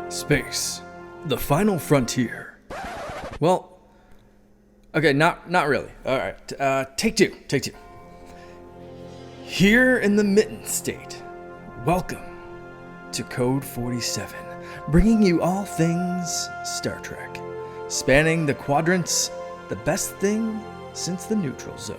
Space, the final frontier. Well, okay, not really. All right, take two. Here in the Mitten State, welcome to Code 47, bringing you all things Star Trek, spanning the quadrants, the best thing since the neutral zone.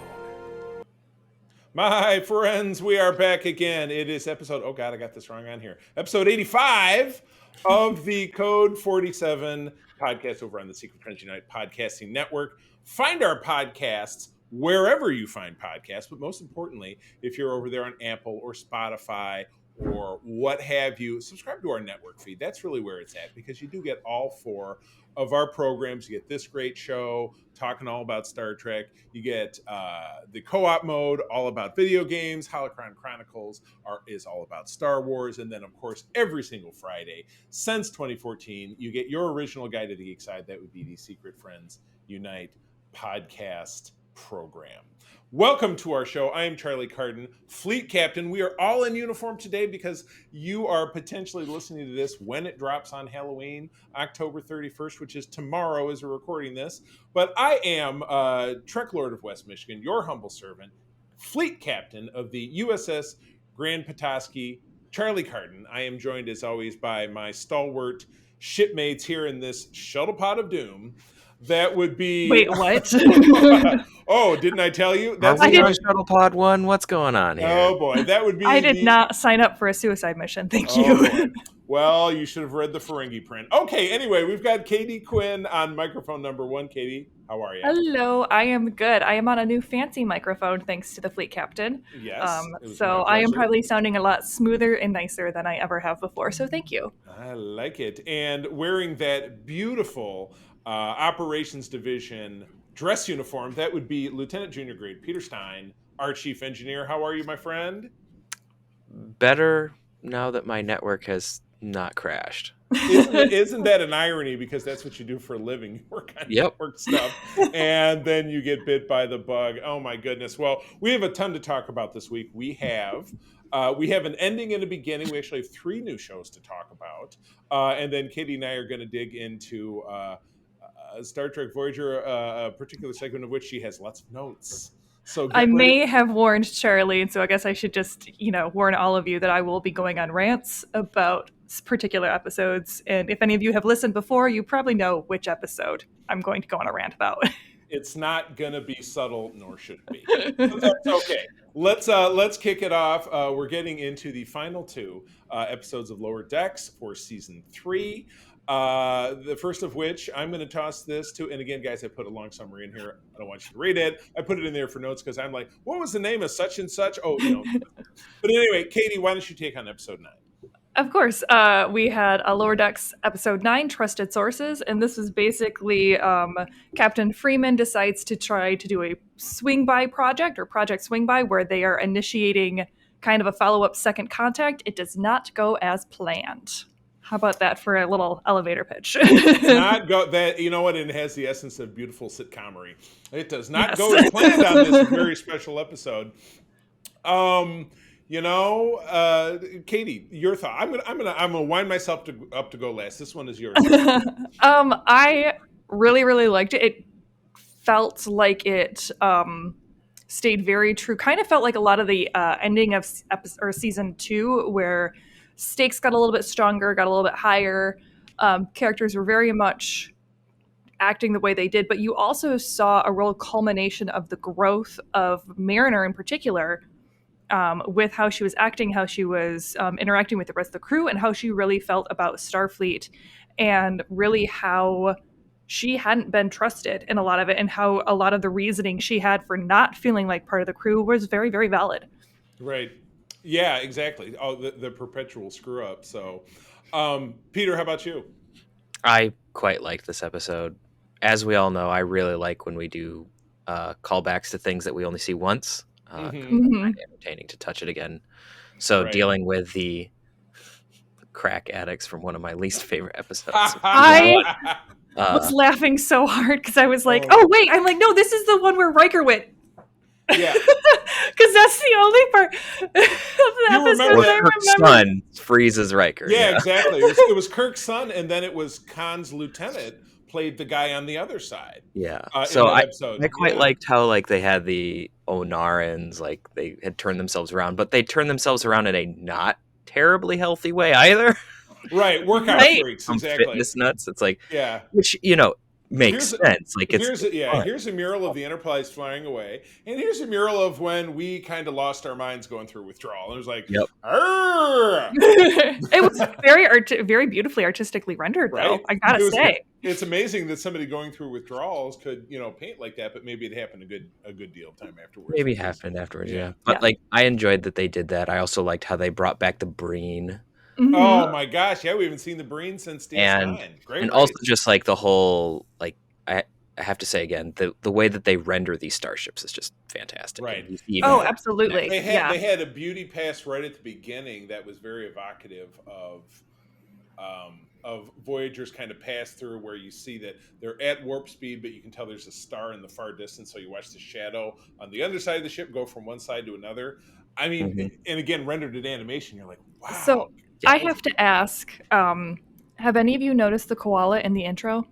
My friends, we are back again. It is episode, oh God, I got this wrong on here. Episode 85 of the Code 47 podcast over on the Secret Friends Unite podcasting network. Find our podcasts wherever you find podcasts, but most importantly, if you're over there on Apple or Spotify or what have you, subscribe to our network feed. That's really where it's at, because you do get all four of our programs. You get this great show talking all about Star Trek. You get the co-op mode, all about video games. Holocron Chronicles is all about Star Wars. And then, of course, every single Friday since 2014, you get your original Guide to the Geek Side. That would be the Secret Friends Unite podcast program. Welcome to our show. I am Charlie Carden, Fleet Captain. We are all in uniform today because you are potentially listening to this when it drops on Halloween, October 31st, which is tomorrow as we're recording this. But I am Trek Lord of West Michigan, your humble servant, Fleet Captain of the USS Grand Petoskey, Charlie Carden. I am joined, as always, by my stalwart shipmates here in this shuttle pod of doom. That would be... Wait, what? Oh, didn't I tell you? That's Shuttle Pod 1. What's going on here? Oh, boy. That would be... I did not sign up for a suicide mission. Thank you. Boy. Well, you should have read the Ferengi print. Okay, anyway, we've got Katie Quinn on microphone number 1. Katie, how are you? Hello, I am good. I am on a new fancy microphone thanks to the Fleet Captain. Yes. So I am probably sounding a lot smoother and nicer than I ever have before, so thank you. I like it. And wearing that beautiful... Operations Division dress uniform, that would be Lieutenant Junior Grade Peter Stein, our Chief Engineer. How are you, my friend? Better now that my network has not crashed. Isn't that an irony? Because that's what you do for a living. You work on network stuff, and then you get bit by the bug. Oh, my goodness. Well, we have a ton to talk about this week. We have an ending and a beginning. We actually have 3 new shows to talk about. And then Katie and I are going to dig into... Star Trek Voyager, a particular segment of which she has lots of notes. So I may have warned Charlie, and so I guess I should just, warn all of you that I will be going on rants about particular episodes. And if any of you have listened before, you probably know which episode I'm going to go on a rant about. It's not going to be subtle, nor should it be. But that's okay. Let's kick it off. We're getting into the final 2 episodes of Lower Decks for season 3. The first of which I'm going to toss this to, and again, guys, I put a long summary in here. I don't want you to read it. I put it in there for notes because I'm like, what was the name of such and such? Oh, But anyway, Katie, why don't you take on episode 9? Of course. We had a Lower Decks episode 9, Trusted Sources, and this was basically Captain Freeman decides to try to do a swing-by project, or Project Swing-By, where they are initiating kind of a follow-up second contact. It does not go as planned. How about that for a little elevator pitch? Not go that, you know what? It has the essence of beautiful sitcomery. It does not go as planned on this very special episode. Katie, your thought. I'm gonna wind myself up to go last. This one is yours. I really, really liked it. It felt like it stayed very true. Kind of felt like a lot of the ending of season 2, where stakes got a little bit stronger, got a little bit higher. Characters were very much acting the way they did, but you also saw a real culmination of the growth of Mariner in particular, with how she was acting, how she was interacting with the rest of the crew, and how she really felt about Starfleet, and really how she hadn't been trusted in a lot of it, and how a lot of the reasoning she had for not feeling like part of the crew was very, very valid. Right. Yeah, exactly. Oh, the perpetual screw up. So, Peter, how about you? I quite liked this episode. As we all know, I really like when we do callbacks to things that we only see once. It's entertaining to touch it again. So dealing with the crack addicts from one of my least favorite episodes. I was laughing so hard because I was like, oh, wait. I'm like, no, this is the one where Riker went. Yeah. Because that's the only part of the episode that I Kirk's remember. son freezes Riker. Yeah, exactly. It was Kirk's son, and then it was Khan's lieutenant played the guy on the other side. Yeah. So in that episode. I quite liked how like they had the Onarans, like they had turned themselves around, but they turned themselves around in a not terribly healthy way either. Right, workout freaks, exactly. Fitness nuts. It's like, yeah, which makes sense. Like here's a mural of the Enterprise flying away, and here's a mural of when we kind of lost our minds going through withdrawal. It was like, yep. It was very beautifully artistically rendered, though. Right? I gotta say, it's amazing that somebody going through withdrawals could paint like that, but maybe it happened a good deal of time afterwards. Maybe happened afterwards, yeah. But like, I enjoyed that they did that. I also liked how they brought back the Breen. Mm-hmm. Oh my gosh, yeah, we haven't seen the Breen since DS9. Great, and also just like the whole like I have to say again, the way that they render these starships is just fantastic. Right. Oh, absolutely. They had a beauty pass right at the beginning that was very evocative of Voyager's kind of pass through, where you see that they're at warp speed, but you can tell there's a star in the far distance. So you watch the shadow on the underside of the ship go from one side to another. I mean, and again, rendered in animation, you're like, wow. So I have to ask, have any of you noticed the koala in the intro?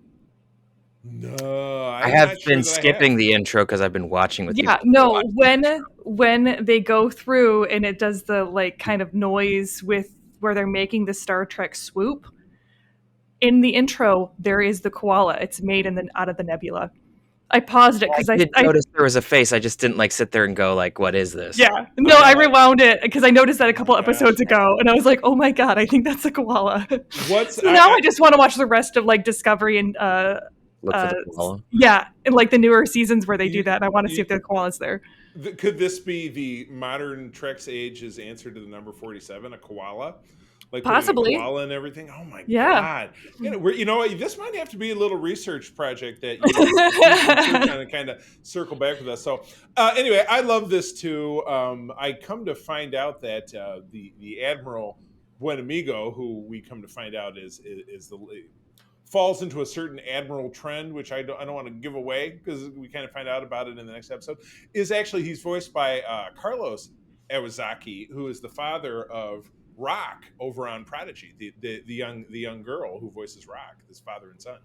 No, I have been skipping the intro because I've been watching with you. Yeah, no, when they go through and it does the like kind of noise with where they're making the Star Trek swoop, in the intro there is the koala. It's made out of the nebula. I paused it because I noticed there was a face. I just didn't like sit there and go like, "What is this?" Yeah, no, I rewound it because I noticed that a couple episodes ago, and I was like, "Oh my god, I think that's a koala." Now I just want to watch the rest of like Discovery and look for the koala. Yeah, and like the newer seasons where they do that, and I want to see if the koala's there. Could this be the modern Trek's Age's answer to the number 47, a koala? Like possibly a koala and everything. Oh my god! This might have to be a little research project that you kind of circle back with us. So anyway, I love this too. I come to find out that the Admiral Buenamigo, who we come to find out is falls into a certain admiral trend, which I don't want to give away because we kind of find out about it in the next episode. He's voiced by Carlos Iwasaki, who is the father of Rock over on Prodigy, the young girl who voices Rock, his father and son.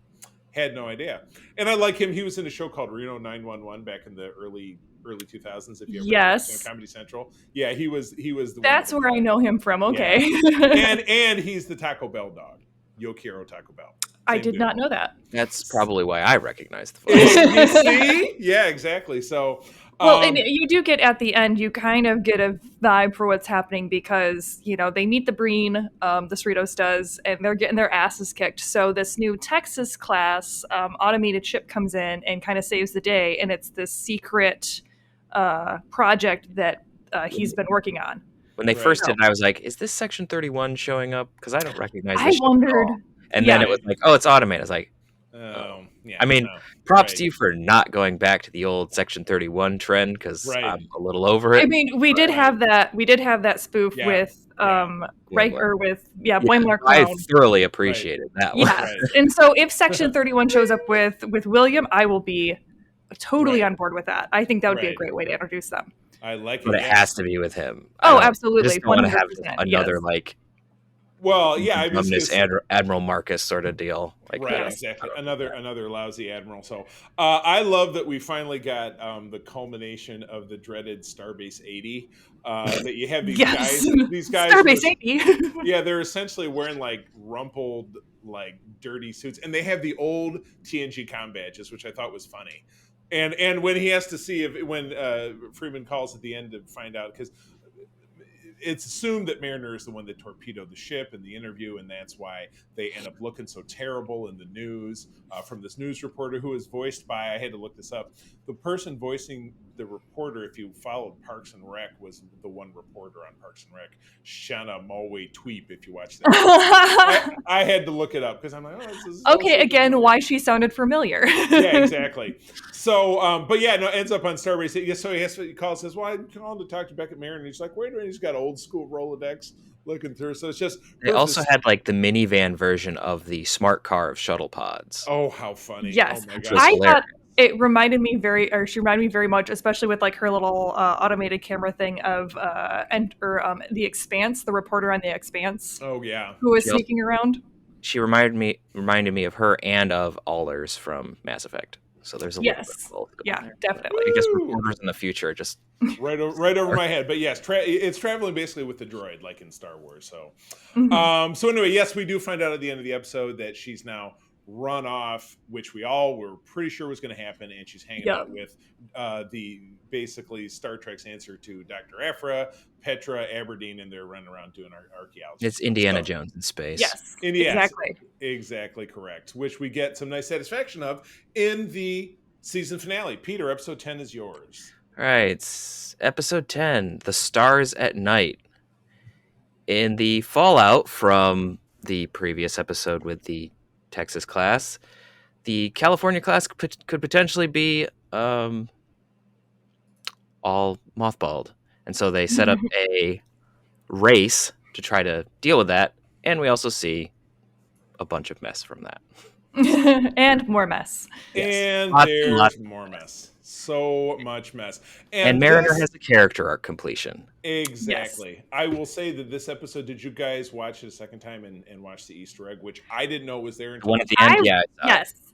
Had no idea. And I like him. He was in a show called Reno 911 back in the early 2000s. If you ever watched on Comedy Central, yeah, he was the. That's where I know him from. Okay, yeah. and he's the Taco Bell dog, Yokiro Taco Bell. I did not know that. That's probably why I recognize the voice. You see? Yeah, exactly. So. Well, and you do get at the end, you kind of get a vibe for what's happening because, they meet the Breen, the Cerritos does, and they're getting their asses kicked. So this new Texas class automated ship comes in and kind of saves the day. And it's this secret project that he's been working on. When they first did it, I was like, is this Section 31 showing up? Because I don't recognize this. I wondered. And then it was like, oh, it's automated. I was like, yeah, I mean, props to you for not going back to the old Section 31 trend because I'm a little over it. I mean, we did have that. We did have that spoof with Boimler. I thoroughly appreciated that one. Yeah, and so if Section 31 shows up with William, I will be totally on board with that. I think that would be a great way to introduce them. I like it, but it has to be with him. Oh, absolutely. I just don't want to have another like. Well, yeah, I mean, Admiral Marcus sort of deal, exactly. Another lousy admiral. So I love that we finally got the culmination of the dreaded Starbase 80. That you have these guys. These guys, Starbase 80. Yeah, they're essentially wearing like rumpled, like dirty suits, and they have the old TNG comm badges, which I thought was funny. And when he has to see when Freeman calls at the end to find out because. It's assumed that Mariner is the one that torpedoed the ship in the interview, and that's why they end up looking so terrible in the news from this news reporter who is voiced by, I had to look this up, the person voicing the reporter, if you followed Parks and Rec, was the one reporter on Parks and Rec, Shanna Mulway-Tweep, if you watch that. I had to look it up because I'm like, this is okay, again, why she sounded familiar. Yeah, exactly. So, but yeah, no, ends up on Starbase. So he calls, says, well, I'm calling to talk to Beckett Mariner. And he's like, wait a minute, he's got old school Rolodex looking through. So it's just. They also had like the minivan version of the smart car of shuttle pods. Oh, how funny. Yes. Oh, my God. It reminded me she reminded me very much, especially with like her little automated camera thing of The Expanse, the reporter on The Expanse. Oh yeah, who was sneaking around. She reminded me of her and of Allers from Mass Effect. So there's a little bit of both going there. Definitely. I guess reporters in the future just right over my head. But yes, it's traveling basically with the droid, like in Star Wars. So, so anyway, yes, we do find out at the end of the episode that she's now run off, which we all were pretty sure was going to happen, and she's hanging out with the basically Star Trek's answer to Dr. Aphra, Petra, Aberdeen, and they're running around doing archaeology. It's Indiana Jones in space. Yes, exactly correct. Which we get some nice satisfaction of in the season finale. Peter, episode 10 is yours. All right, it's episode 10, The Stars at Night. In the fallout from the previous episode with the Texas class, the California class could potentially be all mothballed. And so they set up a race to try to deal with that. And we also see a bunch of mess from that. And more mess. Yes. And there's more mess. So much mess. And Mariner has a character arc completion. Exactly. Yes. I will say that this episode, did you guys watch it a second time and watch the Easter egg, which I didn't know was there until one at the end?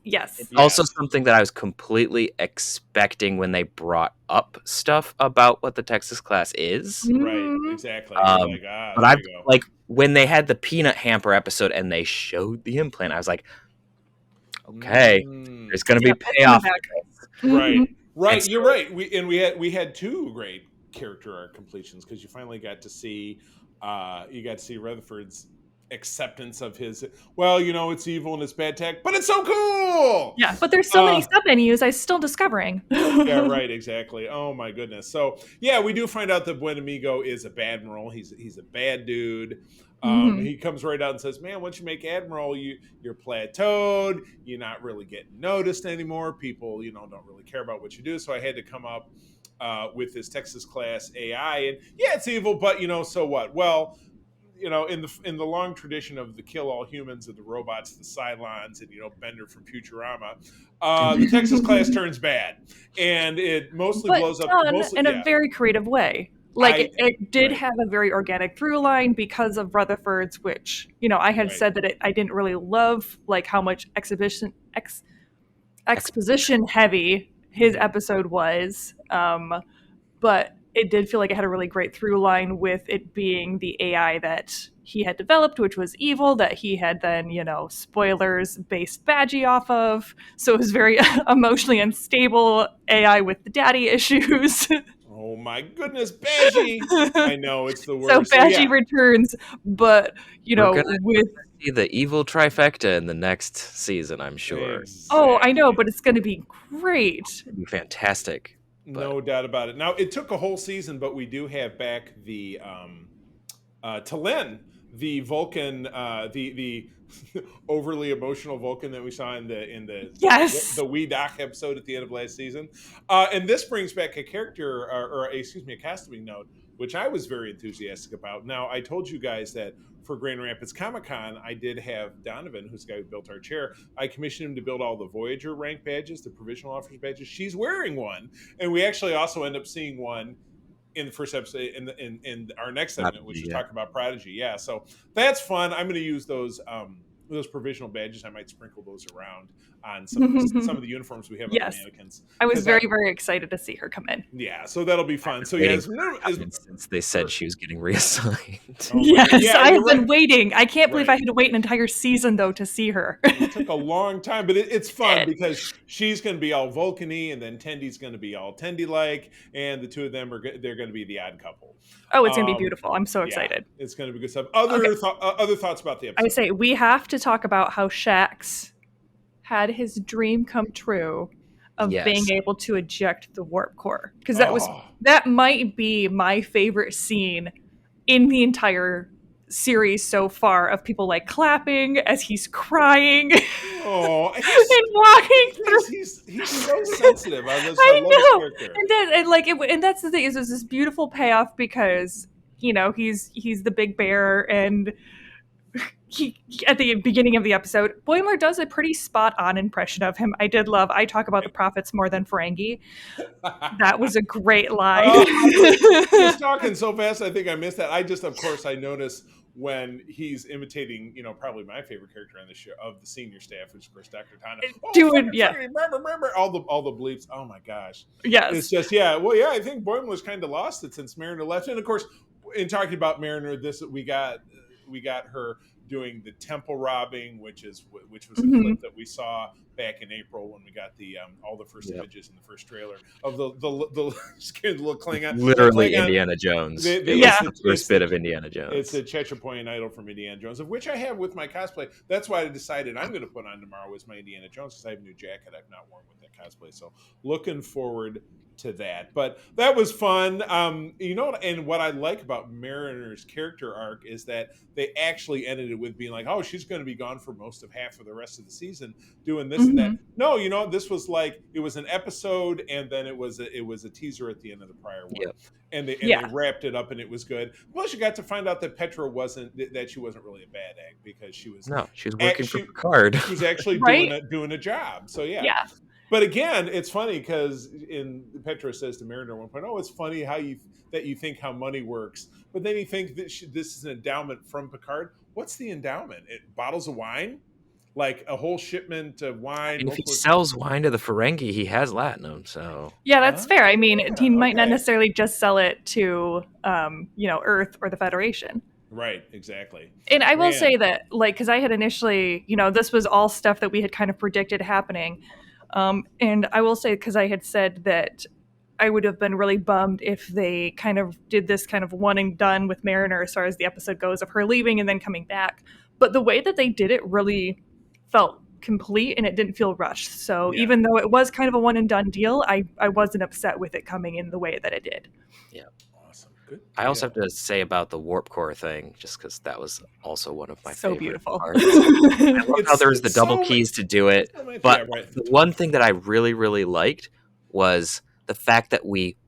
Yes. It's also something that I was completely expecting when they brought up stuff about what the Texas class is. Right, exactly. But I like when they had the peanut hamper episode and they showed the implant, I was like, okay, there's going to be payoff. Right. You're right. We had two great character arc completions because you finally got to see Rutherford's acceptance of his. Well, it's evil and it's bad tech, but it's so cool. Yeah, but there's so many sub menus I'm still discovering. Yeah, right. Exactly. Oh my goodness. So yeah, we do find out that Buen Amigo is a badmiral. He's a bad dude. He comes right out and says, man, once you make admiral, you're plateaued. You're not really getting noticed anymore. People, don't really care about what you do. So I had to come up with this Texas class AI. And yeah, it's evil, but, so what? Well, in the long tradition of the kill all humans and the robots, the Cylons, and, Bender from Futurama, the Texas class turns bad. And it mostly blows up. In a very creative way. Like it did have a very organic through line because of Rutherford's, which I had said that I didn't really love, like how much exposition heavy his episode was, but it did feel like it had a really great through line with it being the AI that he had developed, which was evil, that he had then spoilers based Badgie off of. So it was very emotionally unstable AI with the daddy issues. Oh my goodness, Badgie! I know, it's the worst. So Badgie returns, but with see the evil trifecta in the next season, I'm sure. Exactly. Oh, I know, but it's going to be great. It'd be fantastic. No doubt about it. Now, it took a whole season, but we do have back the T'Lyn, the Vulcan, the overly emotional Vulcan that we saw in the Wee Doc episode at the end of last season. And this brings back a character, a costuming note, which I was very enthusiastic about. Now, I told you guys that for Grand Rapids Comic-Con, I did have Donovan, who's the guy who built our chair. I commissioned him to build all the Voyager rank badges, the provisional officers badges. She's wearing one. And we actually also end up seeing one in the first episode, in our next segment, which is talking about Prodigy. Yeah, so that's fun. I'm going to use those provisional badges. I might sprinkle those around on some of the uniforms we have on the mannequins. I was very, very excited to see her come in. Yeah, so that'll be fun. So since they said she was getting reassigned. I have been waiting. I can't believe I had to wait an entire seagoing though to see her. It took a long time, but it's fun because she's going to be all Vulcan-y, and then Tendy's going to be all Tendy-like, and the two of them they're going to be the odd couple. Oh, it's going to be beautiful. I'm so excited. Yeah, it's going to be good stuff. Other thoughts about the episode? I say we have to talk about how Shax had his dream come true of being able to eject the warp core, because that might be my favorite scene in the entire series so far, of people like clapping as he's crying and walking through. He's so sensitive. I know, and that's the thing, is there's this beautiful payoff because he's the big bear, and at the beginning of the episode, Boimler does a pretty spot-on impression of him. I talk about the prophets more than Ferengi. That was a great line. I was talking so fast, I think I missed that. Of course, I notice when he's imitating, probably my favorite character on the show of the senior staff, which is of course Dr. Tana. All the bleeps. Oh my gosh. Yes. It's just I think Boimler's kind of lost it since Mariner left, and of course, in talking about Mariner, we got her doing the temple robbing, which was a clip that we saw back in April when we got the all the first images in the first trailer of the scared little Klingon. Literally Indiana Jones. The first bit of Indiana Jones. It's a Chechapoyan idol from Indiana Jones, of which I have with my cosplay. That's why I decided I'm going to put on tomorrow is my Indiana Jones, because I have a new jacket I've not worn with that cosplay. So looking forward to that. But that was fun. And what I like about Mariner's character arc is that they actually ended it with being like, oh, she's going to be gone for most of half of the rest of the season doing this and that. No, this was like, it was an episode, and then it was a teaser at the end of the prior one. Yep. And they wrapped it up, and it was good. Plus, you got to find out that Petra wasn't really a bad egg, because she was working for Picard. She was actually doing a job. So yeah. But again, it's funny because Petra says to Mariner at one point, "Oh, it's funny that you think how money works, but then you think that this is an endowment from Picard. What's the endowment? Bottles of wine, like a whole shipment of wine. And if he sells wine to the Ferengi, he has Latinum. So yeah, that's fair. I mean, he might not necessarily just sell it to Earth or the Federation." Right, exactly. And I will say that, because I had initially, this was all stuff that we had kind of predicted happening. And I will say, because I had said that I would have been really bummed if they kind of did this kind of one and done with Mariner as far as the episode goes, of her leaving and then coming back. But the way that they did it really felt complete, and it didn't feel rushed. So even though it was kind of a one and done deal, I wasn't upset with it coming in the way that it did. Yeah. Good. I also have to say about the warp core thing, just because that was also one of my favorite beautiful parts. I love how there was the double keys to do it. But the one thing that I really, really liked was the fact that we,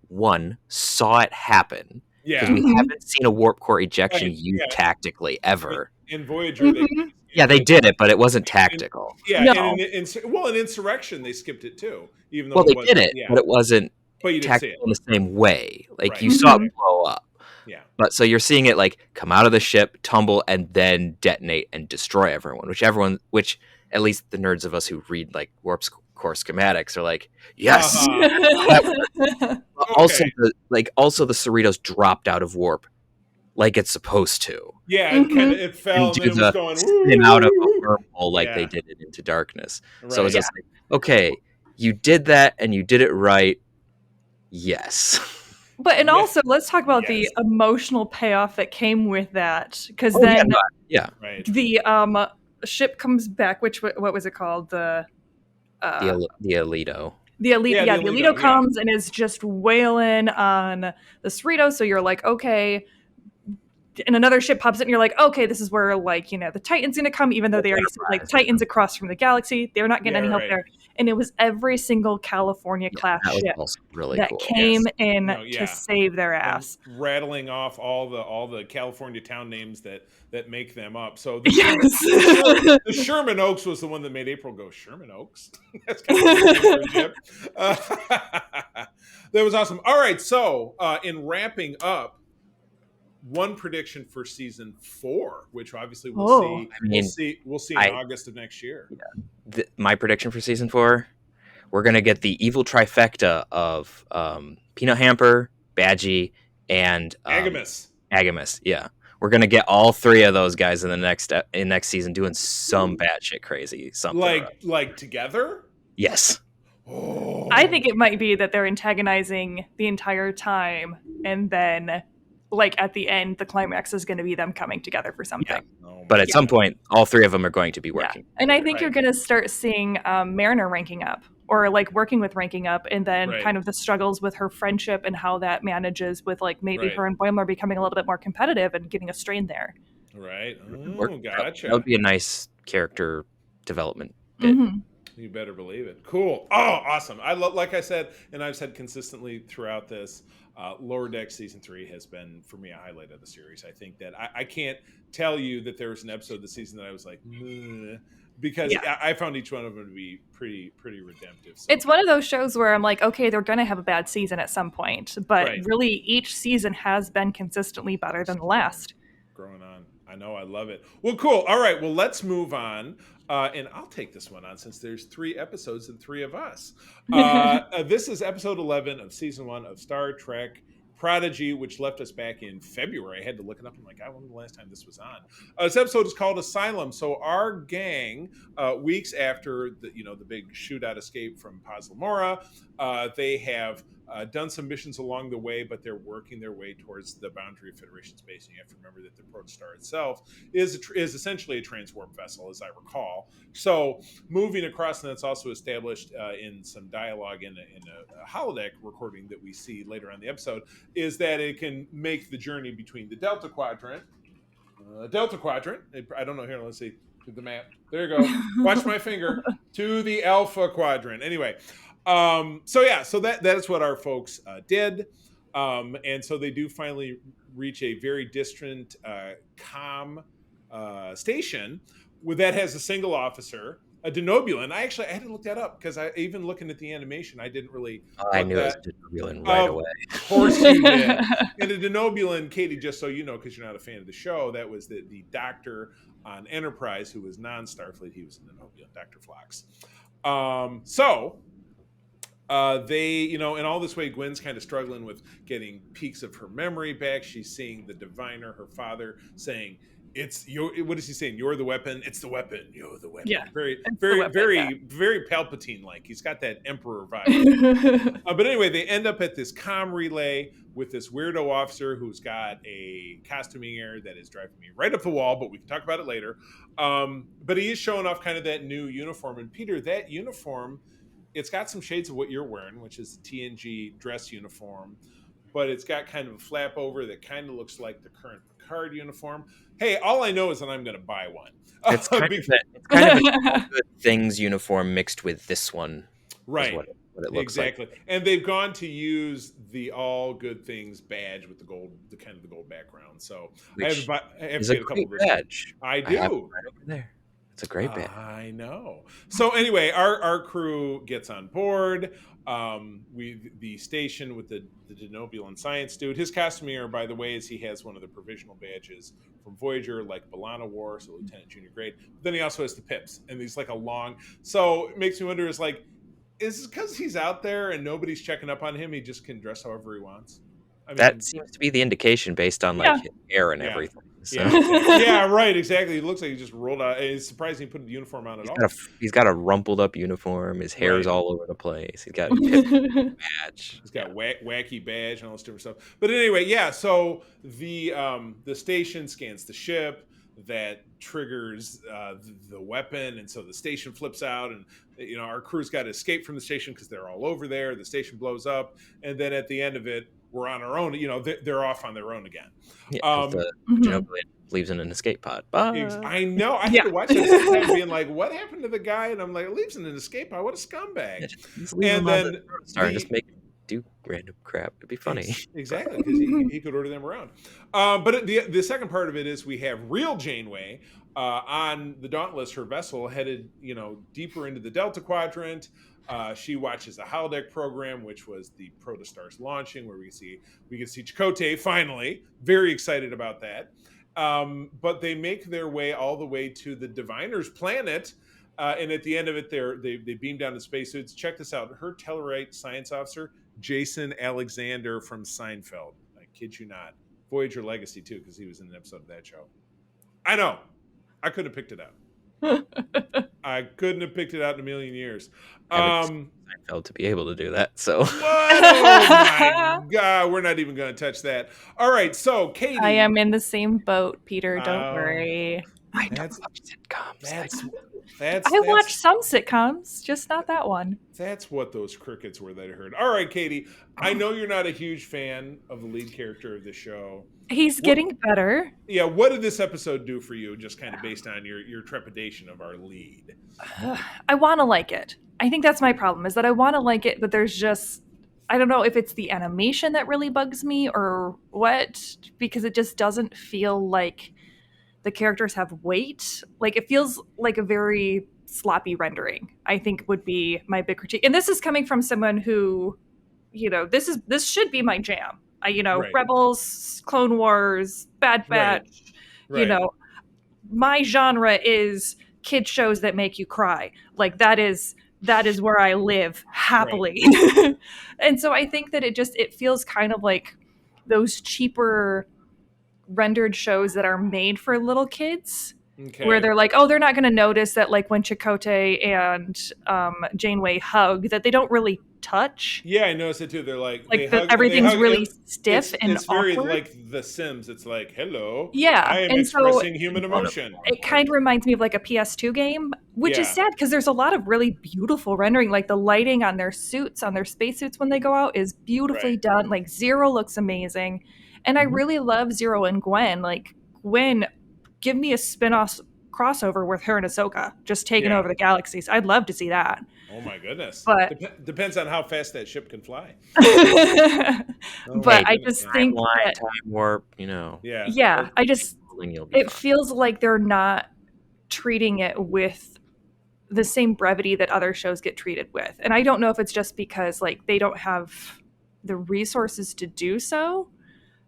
saw it happen. Yeah. Because we haven't seen a warp core ejection used tactically ever. In Voyager, they did it, but it wasn't tactical. Yeah, no. In Insurrection, they skipped it too. Even though they did it, but it wasn't. But you didn't see it in the same way. You saw it blow up. Yeah. But so you're seeing it come out of the ship, tumble, and then detonate and destroy everyone. Which at least the nerds of us who read warp core schematics are like, yes. Also, also the Cerritos dropped out of warp like it's supposed to. Yeah, and it fell, and it was going spin out of a wormhole they did it into darkness. Right. So it's just okay, you did that and you did it right. Yes. But also let's talk about the emotional payoff that came with that, because the ship comes back. What was it called? The Alito. The Alito. The Alito comes and is just wailing on the Cerritos. So you're like, okay. And another ship pops in, and you're like, okay, this is where the Titan's gonna come, even though they already said Titan's across from the galaxy. They're not getting any help there. And it was every single California class ship really that cool. came in to save their ass. And rattling off all the California town names that make them up. So the Sherman Oaks was the one that made April go, Sherman Oaks? That's kind of a ship. That was awesome. All right, so in wrapping up, one prediction for season 4, which obviously we'll see in August of next year. Yeah. My prediction for season 4, we're gonna get the evil trifecta of Peanut Hamper, Badgie, and Agamus. Yeah, we're gonna get all 3 of those guys in the next season doing some batshit crazy something. Like together. Yes. Oh. I think it might be that they're antagonizing the entire time, and then at the end, the climax is going to be them coming together for something. Yeah. But at some point, all 3 of them are going to be working. Yeah. And I think you're going to start seeing Mariner ranking up, or working with ranking up, and then kind of the struggles with her friendship and how that manages with maybe her and Boimler becoming a little bit more competitive and getting a strain there. Right. Oh, gotcha. That would be a nice character development bit. Mm-hmm. You better believe it. Cool. Oh, awesome. I love, like I said, and I've said consistently throughout this, Lower Deck season 3 has been for me a highlight of the series. I think that I can't tell you that there was an episode this season that I was like, meh, because I found each one of them to be pretty redemptive. So. It's one of those shows where I'm like, okay, they're going to have a bad season at some point, but really each season has been consistently better than the last. Growing on. I know. I love it. Well, cool. All right. Well, let's move on. And I'll take this one on since there's 3 episodes and 3 of us. This is episode 11 of season 1 of Star Trek Prodigy, which left us back in February. I had to look it up. I'm like, I wonder the last time this was on. This episode is called Asylum. So our gang, weeks after the big shootout escape from Paz Lamora, they have done some missions along the way, but they're working their way towards the boundary of Federation space. And you have to remember that the Protostar itself is essentially a transwarp vessel, as I recall. So moving across, and that's also established in some dialogue in a holodeck recording that we see later on in the episode, is that it can make the journey between the Delta Quadrant. I don't know here. Let's see the map. There you go. Watch my finger to the Alpha Quadrant. Anyway. So that is what our folks did. And so they do finally reach a very distant comm station that has a single officer, a Denobulan. I had to look that up because even looking at the animation, I didn't really. I knew it was Denobulan right away. Of course you did. And a Denobulan, Katie, just so you know, because you're not a fan of the show, that was the doctor on Enterprise who was non-Starfleet. He was a Denobulan, Dr. Phlox. They, in all this way, Gwen's kind of struggling with getting peaks of her memory back. She's seeing the diviner, her father, saying, "It's your." What is he saying? You're the weapon. It's the weapon. You're the weapon. Yeah, very Palpatine-like. He's got that Emperor vibe. But anyway, they end up at this comm relay with this weirdo officer who's got a costuming error that is driving me right up the wall. But we can talk about it later. But he is showing off kind of that new uniform. And Peter, that uniform, it's got some shades of what you're wearing, which is the TNG dress uniform, but it's got kind of a flap over that kind of looks like the current Picard uniform. Hey, all I know is that I'm going to buy one. It's kind of a all good things uniform mixed with this one. Right. What it looks exactly. like. And they've gone to use the all good things badge with the gold background. So Which I have is to a get a couple great badge. I do. I have it right over there. It's a great badge. I know. So anyway, our crew gets on board. The station with the Denobulan science dude. His costuming, by the way, is he has one of the provisional badges from Voyager, like B'Elanna wore, so Lieutenant Junior grade. But then he also has the pips, and he's like a long. So it makes me wonder: is this because he's out there and nobody's checking up on him? He just can dress however he wants. I mean, that seems to be the indication based on his hair and everything. So. Yeah, right, exactly. He looks like he just rolled out. It's surprising he put the uniform on at all. He's got a rumpled up uniform. His hair's all over the place. He's got a badge. He's got wacky badge and all this different stuff. But anyway, so the station scans the ship. That triggers the weapon, and so the station flips out, and our crew's got to escape from the station because they're all over there. The station blows up, and then at the end of it, we're on our own. They're off on their own again. Yeah, the leaves in an escape pod. Bye. I know. I had to watch it sometimes, being like, "What happened to the guy?" And I'm like, "Leaves in an escape pod. What a scumbag!" And then just make do random crap. It'd be funny. Exactly, because he could order them around. But the second part of it is we have real Janeway on the Dauntless, her vessel, headed deeper into the Delta Quadrant. She watches the holodeck program, which was the Protostar's launching, where we can see Chakotay finally. Very excited about that. But they make their way all the way to the Diviner's planet. And at the end of it, they beam down to spacesuits. Check this out. Her Tellarite science officer, Jason Alexander from Seinfeld. I kid you not. Voyager Legacy, too, because he was in an episode of that show. I know. I couldn't have picked it out. I couldn't have picked it out in a million years. Seinfeld to be able to do that. So. What? Oh, my God. We're not even going to touch that. All right. So, Katie. I am in the same boat, Peter. Don't worry. I don't watch sitcoms. I watch some sitcoms, just not that one. That's what those crickets were that I heard. All right, Katie, I know you're not a huge fan of the lead character of the show. He's getting better. Yeah, what did this episode do for you, just kind of based on your trepidation of our lead? I want to like it. I think that's my problem, is that I want to like it, but there's just, I don't know if it's the animation that really bugs me or what, because it just doesn't feel like the characters have weight. Like, it feels like a very sloppy rendering, I think, would be my big critique. And this is coming from someone who, this should be my jam. Right. Rebels, Clone Wars, Bad Batch, Right. My genre is kid shows that make you cry. Like, that is where I live happily. Right. And so I think that it feels kind of like those cheaper rendered shows that are made for little kids. Okay. Where they're like, oh, they're not going to notice that, like, when Chakotay and Janeway hug, that they don't really touch. Yeah, I noticed it too. They're like everything's really stiff and it's very awkward. like The Sims. It's like, hello, yeah, I am expressing human emotion. It kind of reminds me of like a PS2 game, which is sad because there's a lot of really beautiful rendering. Like, the lighting on their suits, on their spacesuits when they go out, is beautifully done. Like, Zero looks amazing, and I really love Zero and Gwen. Like, Gwen, give me a spin-off crossover with her and Ahsoka just taking over the galaxies. I'd love to see that. Oh my goodness. But depends on how fast that ship can fly. But I just think that time warp, Yeah, it feels like they're not treating it with the same brevity that other shows get treated with. And I don't know if it's just because, like, they don't have the resources to do so.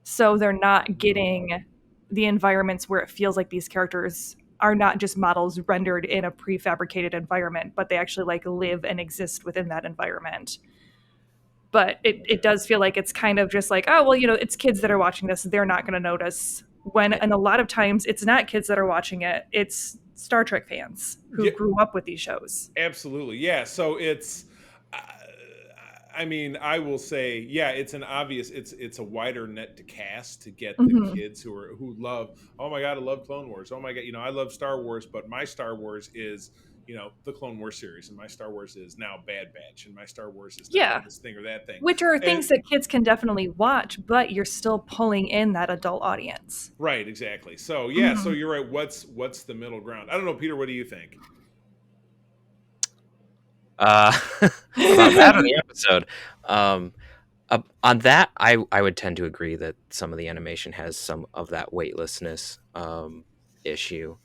So they're not getting the environments where it feels like these characters are not just models rendered in a prefabricated environment, but they actually, like, live and exist within that environment. But it does feel like it's kind of just like, oh, well, it's kids that are watching this. They're not going to notice. And a lot of times it's not kids that are watching it. It's Star Trek fans who grew up with these shows. Absolutely. Yeah. So it's, I mean, I will say, it's an obvious, it's a wider net to cast to get the kids who love, oh my God, I love Clone Wars. Oh my God, I love Star Wars, but my Star Wars is, the Clone Wars series, and my Star Wars is now Bad Batch, and my Star Wars is this thing or that thing. Which are things that kids can definitely watch, but you're still pulling in that adult audience. Right, exactly. So, so you're right. What's the middle ground? I don't know, Peter, what do you think? About that on the episode. On that, I would tend to agree that some of the animation has some of that weightlessness issue.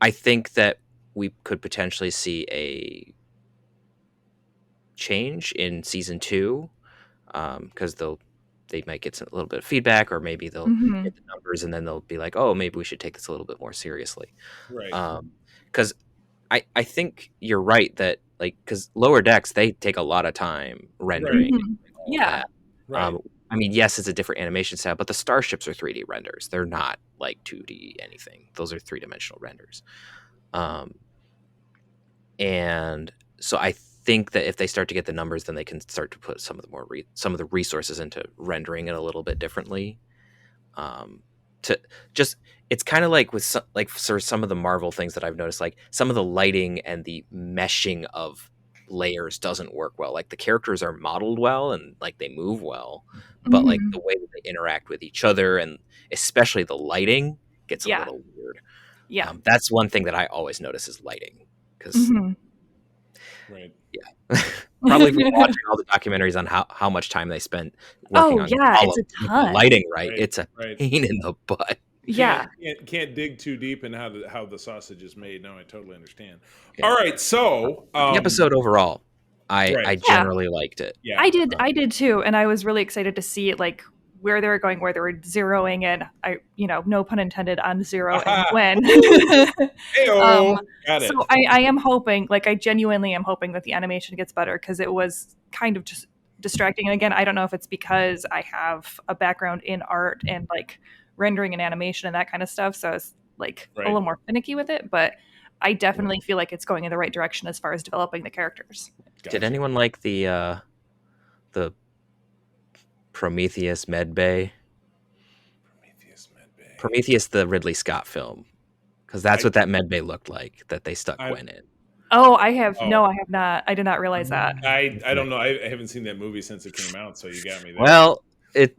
I think that we could potentially see a change in season 2 because they might get a little bit of feedback, or maybe they'll get the numbers and then they'll be like, oh, maybe we should take this a little bit more seriously. Right. Because I think you're right that, like, because Lower Decks, they take a lot of time rendering. Right. Yeah. Right. I mean, yes, it's a different animation style, but the starships are 3D renders. They're not like 2D anything. Those are 3-dimensional renders. And so I think that if they start to get the numbers, then they can start to put some of the resources into rendering it a little bit differently. It's kind of like with some of the Marvel things that I've noticed, like some of the lighting and the meshing of layers doesn't work well. Like, the characters are modeled well and, like, they move well, but like the way that they interact with each other, and especially the lighting, gets a little weird. Yeah. That's one thing that I always notice is lighting, because right. Yeah. Probably from watching all the documentaries on how much time they spent working on it's a ton. lighting, right? It's a pain in the butt. Yeah. Can't dig too deep in how the sausage is made. No, I totally understand. Yeah. All right, so the episode overall, I generally liked it. Yeah, I did too, and I was really excited to see, like, where they were going, where they were zeroing in. No pun intended on Zero and Gwen. Got it. So I am hoping, like, I genuinely am hoping that the animation gets better, because it was kind of just distracting. And again, I don't know if it's because I have a background in art and, like, rendering and animation and that kind of stuff, so it's, like, a little more finicky with it, but I definitely feel like it's going in the right direction as far as developing the characters. Gotcha. Did anyone like the Prometheus Medbay? Prometheus, the Ridley Scott film, because that's what that Medbay looked like that they stuck Gwen in. Oh, I have not. I did not realize that. I don't know. I haven't seen that movie since it came out, so you got me there. Well, It.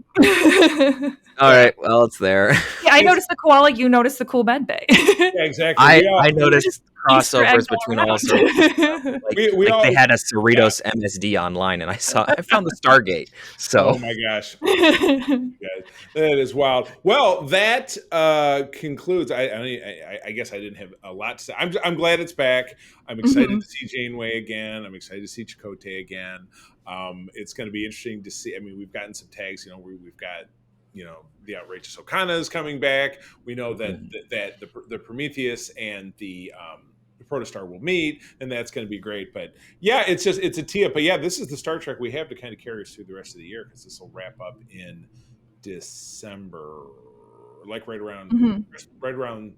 All right. Well, it's there. Yeah, I noticed the koala. You noticed the cool med bay. Yeah, exactly. I noticed Easter egg crossovers between all all sorts of stuff. Like they had a Cerritos MSD online, and I found the Stargate. So oh my gosh. That is wild. Well, that concludes. I guess I didn't have a lot to say. I'm glad it's back. I'm excited to see Janeway again. I'm excited to see Chakotay again. It's going to be interesting to see. I mean, we've gotten some tags. We've got the Outrageous Okana is coming back. We know that that the Prometheus and the Protostar will meet, and that's going to be great. But yeah, it's a tee up. But yeah, this is the Star Trek we have to kind of carry us through the rest of the year, because this will wrap up in December, like right around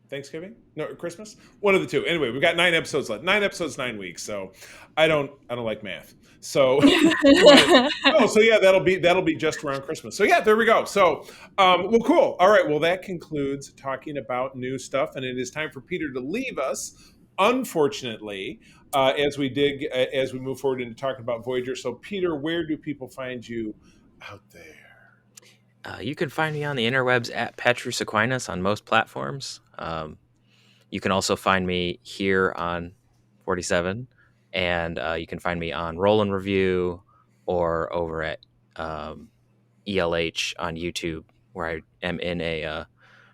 Thanksgiving? No, Christmas? One of the two. Anyway, we've got 9 episodes left. 9 episodes, 9 weeks. So I don't like math. So so yeah, that'll be just around Christmas. So yeah, there we go. So well, cool. All right. Well, that concludes talking about new stuff, and it is time for Peter to leave us, unfortunately, as we move forward into talking about Voyager. So Peter, where do people find you out there? You can find me on the interwebs at Petrus Aquinas on most platforms. You can also find me here on 47, and you can find me on Roll and Review or over at ELH on YouTube, where I am in a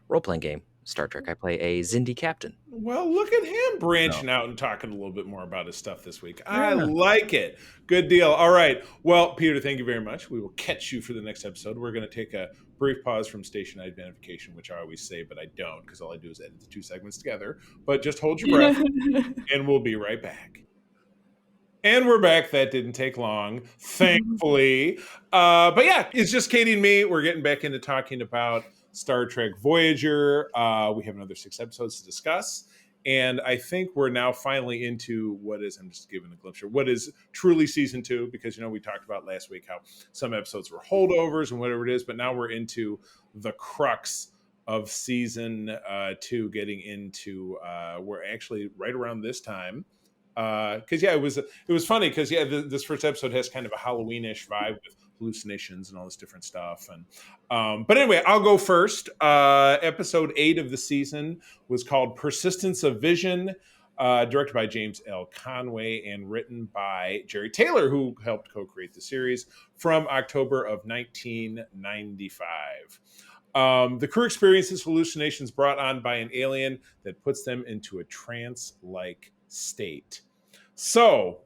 role-playing game, Star Trek. I play a Xindi captain. Well, look at him branching out and talking a little bit more about his stuff this week. I like it. Good deal. All right. Well, Peter, thank you very much. We will catch you for the next episode. We're going to take a brief pause from station identification, which I always say, but I don't, because all I do is edit the 2 segments together. But just hold your breath, and we'll be right back. And we're back. That didn't take long, thankfully. But yeah, it's just Katie and me. We're getting back into talking about Star Trek Voyager. We have another 6 episodes to discuss. And I think we're now finally into I'm just giving a glimpse here, what is truly season 2, because, we talked about last week how some episodes were holdovers and whatever it is, but now we're into the crux of season 2, getting into, we're actually right around this time. Because it was funny because this first episode has kind of a Halloweenish vibe with hallucinations and all this different stuff. And but anyway, I'll go first. Episode 8 of the season was called Persistence of Vision, directed by James L. Conway and written by Jerry Taylor, who helped co-create the series, from October of 1995. The crew experiences hallucinations brought on by an alien that puts them into a trance-like state. So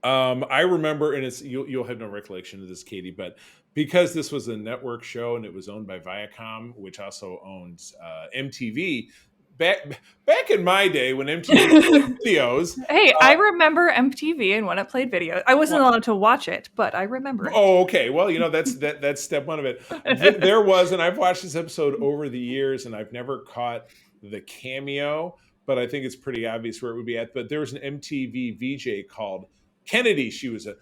I remember, and you'll have no recollection of this, Katie, but because this was a network show and it was owned by Viacom, which also owns MTV, back in my day when MTV played videos. Hey, I remember MTV and when it played videos. I wasn't allowed to watch it, but I remember it. Oh, okay. Well, that's step one of it. There was, and I've watched this episode over the years, and I've never caught the cameo, but I think it's pretty obvious where it would be at. But there was an MTV VJ called Kennedy. She was a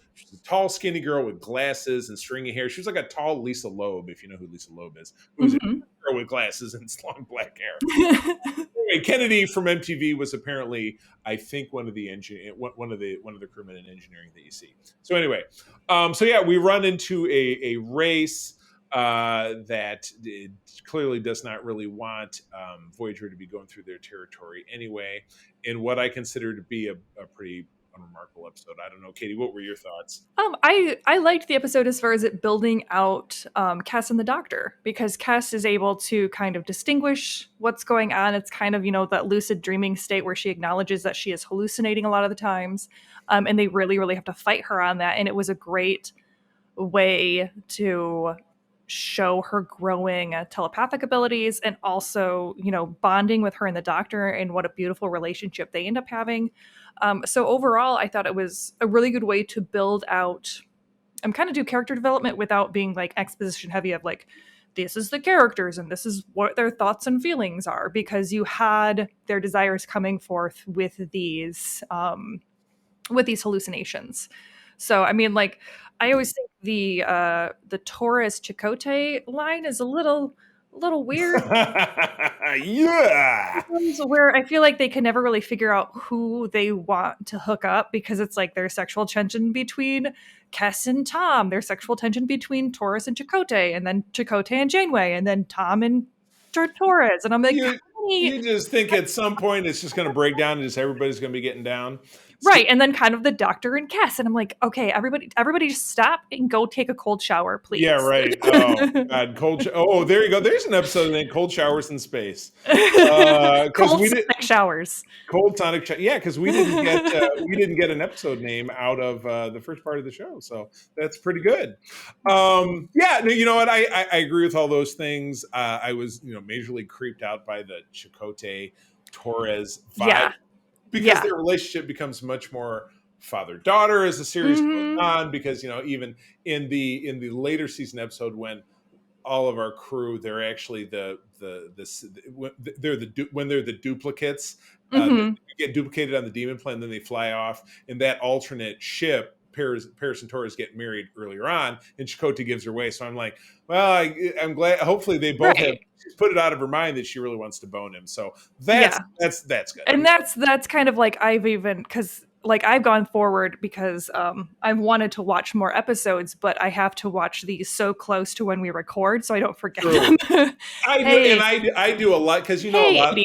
tall, skinny girl with glasses and stringy hair. She was like a tall Lisa Loeb, if you know who Lisa Loeb is. Who was a girl with glasses and long black hair. Anyway, Kennedy from MTV was apparently, I think, one of the crewmen in engineering that you see. So anyway, we run into a race that clearly does not really want Voyager to be going through their territory anyway, in what I consider to be a pretty unremarkable episode. I don't know, Katie, what were your thoughts? I liked the episode as far as it building out Cass and the Doctor, because Cass is able to kind of distinguish what's going on. It's kind of, that lucid dreaming state where she acknowledges that she is hallucinating a lot of the times, and they really, really have to fight her on that. And it was a great way to show her growing telepathic abilities, and also, bonding with her and the Doctor, and what a beautiful relationship they end up having. So overall, I thought it was a really good way to build out and kind of do character development without being like exposition heavy of like, this is the characters and this is what their thoughts and feelings are, because you had their desires coming forth with these hallucinations. So, I mean, like, I always think the Taurus Chakotay line is a little weird. Yeah. Where I feel like they can never really figure out who they want to hook up, because it's like there's sexual tension between Kes and Tom, there's sexual tension between Torres and Chakotay, and then Chakotay and Janeway, and then Tom and Torres. And I'm like, you just think at some point it's just going to break down and just everybody's going to be getting down. Right, and then kind of the Doctor and Kes, and I'm like, okay, everybody just stop and go take a cold shower, please. Yeah, right. Oh, God, there you go. There's an episode named Cold Showers in Space. Cold sonic showers. Cold sonic showers. Yeah, because we didn't get an episode name out of the first part of the show, so that's pretty good. Yeah, no, you know what? I agree with all those things. I was majorly creeped out by the Chakotay Torres vibe. Yeah. Because their relationship becomes much more father-daughter as the series goes on. Because even in the later season episode, when all of our crew, they're actually when they're the duplicates, they get duplicated on the demon plane, then they fly off. In that alternate ship, Paris and Torres get married earlier on, and Chakotay gives her away. So I'm like, well, I'm glad. Hopefully, they both have put it out of her mind that she really wants to bone him. So that's good. And that's kind of like I've gone forward because I've wanted to watch more episodes, but I have to watch these so close to when we record, so I don't forget them. I do a lot because a lot.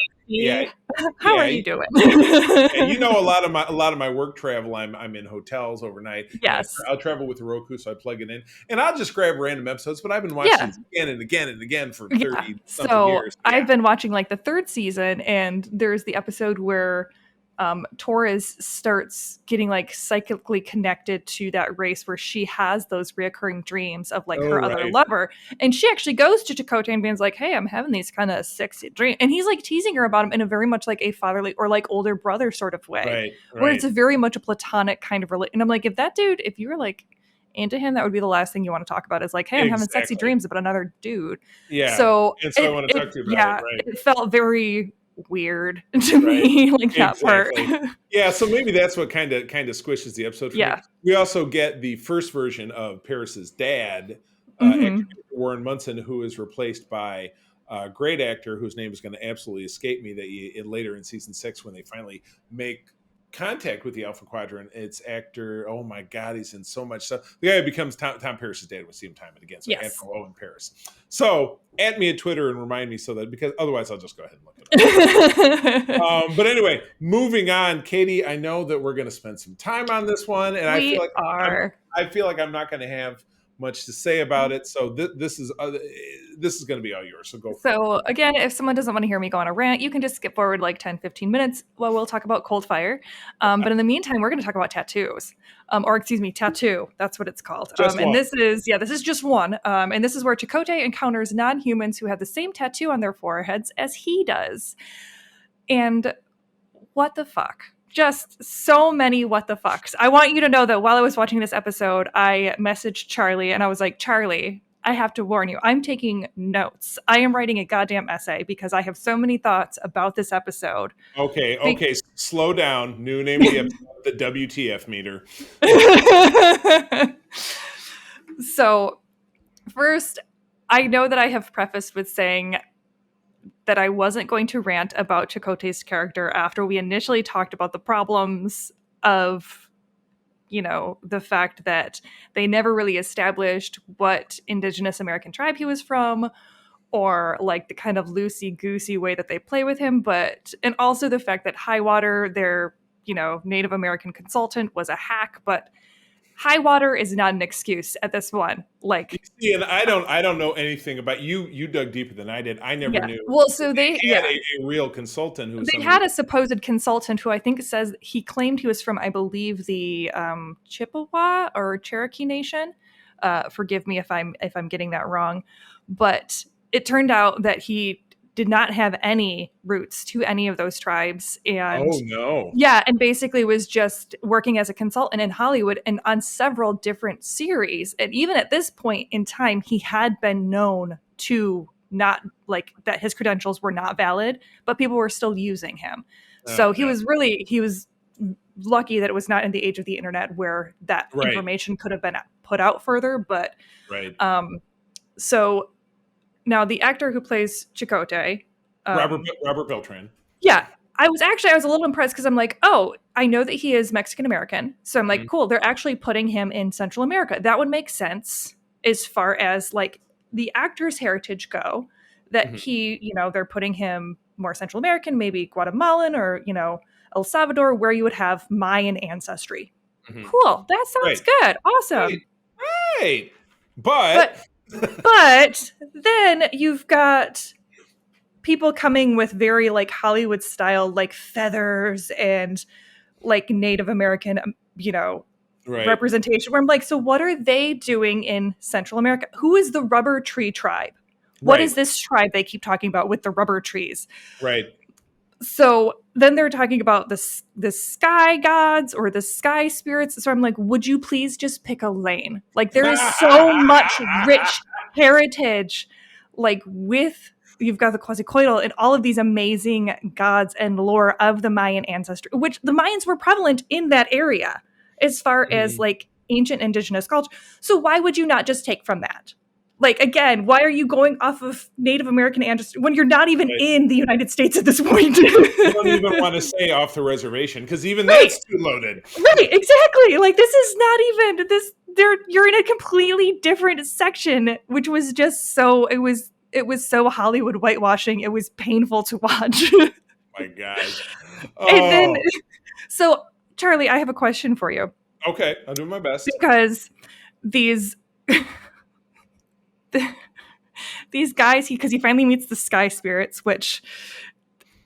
How are you doing? And a lot of my work travel, I'm in hotels overnight. Yes, I'll travel with Roku, so I plug it in, and I'll just grab random episodes. But I've been watching again and again and again for 30 something years. I've been watching like the third season, and there's the episode where Torres starts getting like psychically connected to that race where she has those reoccurring dreams of like her other lover, and she actually goes to Chakotay and being like, hey, I'm having these kind of sexy dreams, and he's like teasing her about him in a very much like a fatherly or like older brother sort of way, where it's a very much a platonic kind of relate. And I'm like, if you were like into him, that would be the last thing you want to talk about is like, hey, I'm having sexy dreams about another dude. So I want to talk to you about it. It felt very weird to me, like that part. Yeah, so maybe that's what kind of squishes the episode for me. We also get the first version of Paris's dad, actor Warren Munson, who is replaced by a great actor whose name is going to absolutely escape me, later in season 6 when they finally make contact with the Alpha Quadrant. It's actor, oh my God, he's in so much stuff. The guy who becomes Tom Paris's dad. We see him time and again. So Admiral Owen Paris. So add me at Twitter and remind me because otherwise I'll just go ahead and look it up. But anyway, moving on, Katie, I know that we're going to spend some time on this one, and I feel like I'm not going to have much to say about it, so this is going to be all yours, so go for it. So again, if someone doesn't want to hear me go on a rant, you can just skip forward like 10-15 minutes while we'll talk about Cold Fire, but in the meantime we're going to talk about tattoos, tattoo, that's what it's called. And this is just one, and this is where Chakotay encounters non-humans who have the same tattoo on their foreheads as he does. And what the fuck? Just so many what the fucks. I want you to know that while I was watching this episode, I messaged Charlie and I was like, Charlie, I have to warn you, I'm taking notes. I am writing a goddamn essay because I have so many thoughts about this episode. Okay, slow down. New name of the episode, the WTF meter. So, first, I know that I have prefaced with saying that I wasn't going to rant about Chakotay's character after we initially talked about the problems of, the fact that they never really established what Indigenous American tribe he was from, or like the kind of loosey-goosey way that they play with him, and also the fact that Highwater, their, Native American consultant, was a hack, but Highwater is not an excuse at this one. Like, you see, and I don't know anything about you. You dug deeper than I did. I never knew. Well, so they had a real consultant who had a supposed consultant who I think says he claimed he was from, I believe, the Chippewa or Cherokee Nation. Forgive me if I'm getting that wrong, but it turned out that he did not have any roots to any of those tribes. And and basically was just working as a consultant in Hollywood and on several different series. And even at this point in time, he had been known to not like that his credentials were not valid, but people were still using him. So he was lucky that it was not in the age of the internet where that information could have been put out further. But so now the actor who plays Chakotay, Robert Beltran. Yeah, I was a little impressed because I'm like, oh, I know that he is Mexican American. So I'm like, cool, they're actually putting him in Central America. That would make sense as far as like the actor's heritage go, that he, you know, they're putting him more Central American, maybe Guatemalan or, you know, El Salvador, where you would have Mayan ancestry. Cool. That sounds good. Awesome. Right. But then you've got people coming with very like Hollywood style, like feathers and like Native American, you know, representation, where I'm like, so what are they doing in Central America? Who is the rubber tree tribe? What is this tribe they keep talking about with the rubber trees? Right. So then they're talking about the sky gods or the sky spirits. So I'm like, would you please just pick a lane? Like there is so much rich heritage, like with, you've got the Quetzalcoatl and all of these amazing gods and lore of the Mayan ancestry, which the Mayans were prevalent in that area as far as like ancient indigenous culture. So why would you not just take from that? Like, again, why are you going off of Native American ancestry when you're not even in the United States at this point? You don't even want to say off the reservation because even that's too loaded. Right, exactly. Like, this is not even this. You're in a completely different section, which was just so. It was so Hollywood whitewashing. It was painful to watch. My gosh. And then, so Charlie, I have a question for you. Okay, I'll do my best because these guys, because he finally meets the sky spirits, which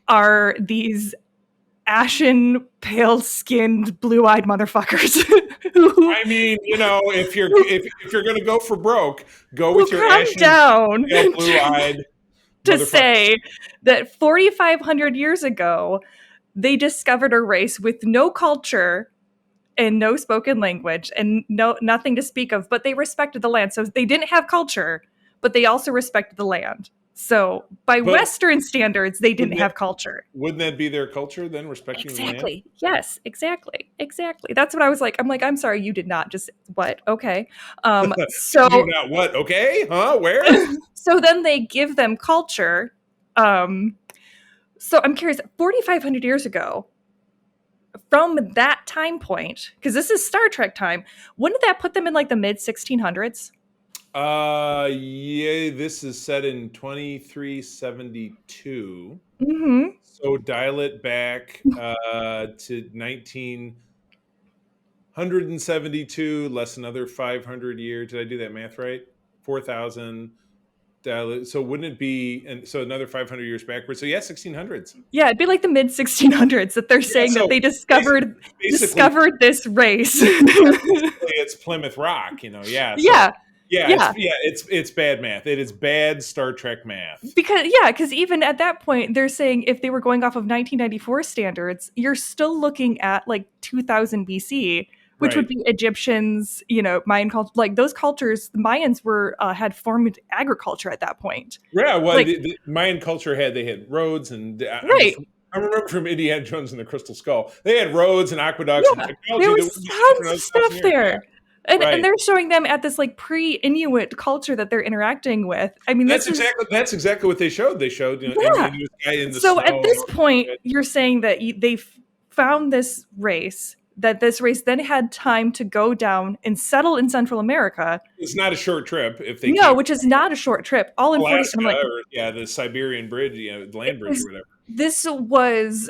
are these ashen, pale-skinned, blue-eyed motherfuckers. I mean, you know, if you're gonna go for broke, go with your ashen, down, pale, blue-eyed. To say that 4,500 years ago, they discovered a race with no culture and no spoken language and nothing to speak of, but they respected the land. So they didn't have culture, but they also respected the land. So by Western standards, they didn't have culture. Wouldn't that be their culture then, respecting the land? Exactly. Yes, exactly. That's what I was like. I'm like, I'm sorry, you did not just what? Okay. So you not what? Okay. Huh? Where? So then they give them culture. So I'm curious, 4,500 years ago, from that time point, because this is Star Trek time, wouldn't that put them in like the mid 1600s? Yeah, this is set in 2372. So dial it back to 1972, less another 500 years. Did I do that math right? 4,000. So wouldn't it be, and so another 500 years backwards? So yeah, 1600s. Yeah, it'd be like the mid 1600s that they're saying that they discovered this race. It's Plymouth Rock, you know. Yeah. So, it's bad math. It is bad Star Trek math. Because even at that point, they're saying if they were going off of 1994 standards, you're still looking at like 2000 BC. Which would be Egyptians, you know, Mayan culture, like those cultures. The Mayans had formed agriculture at that point. Yeah, well, the Mayan culture they had roads and I remember from Indiana Jones and the Crystal Skull, they had roads and aqueducts and technology. There was tons of stuff there. And they're showing them at this like pre-Inuit culture that they're interacting with. I mean, that's exactly what they showed. They showed, you know, guy in the so snow. At this point, you're saying that they found this race. That this race then had time to go down and settle in Central America. It's not a short trip if they which is not a short trip. All in Alaska, the Siberian bridge, the land bridge or whatever. This was,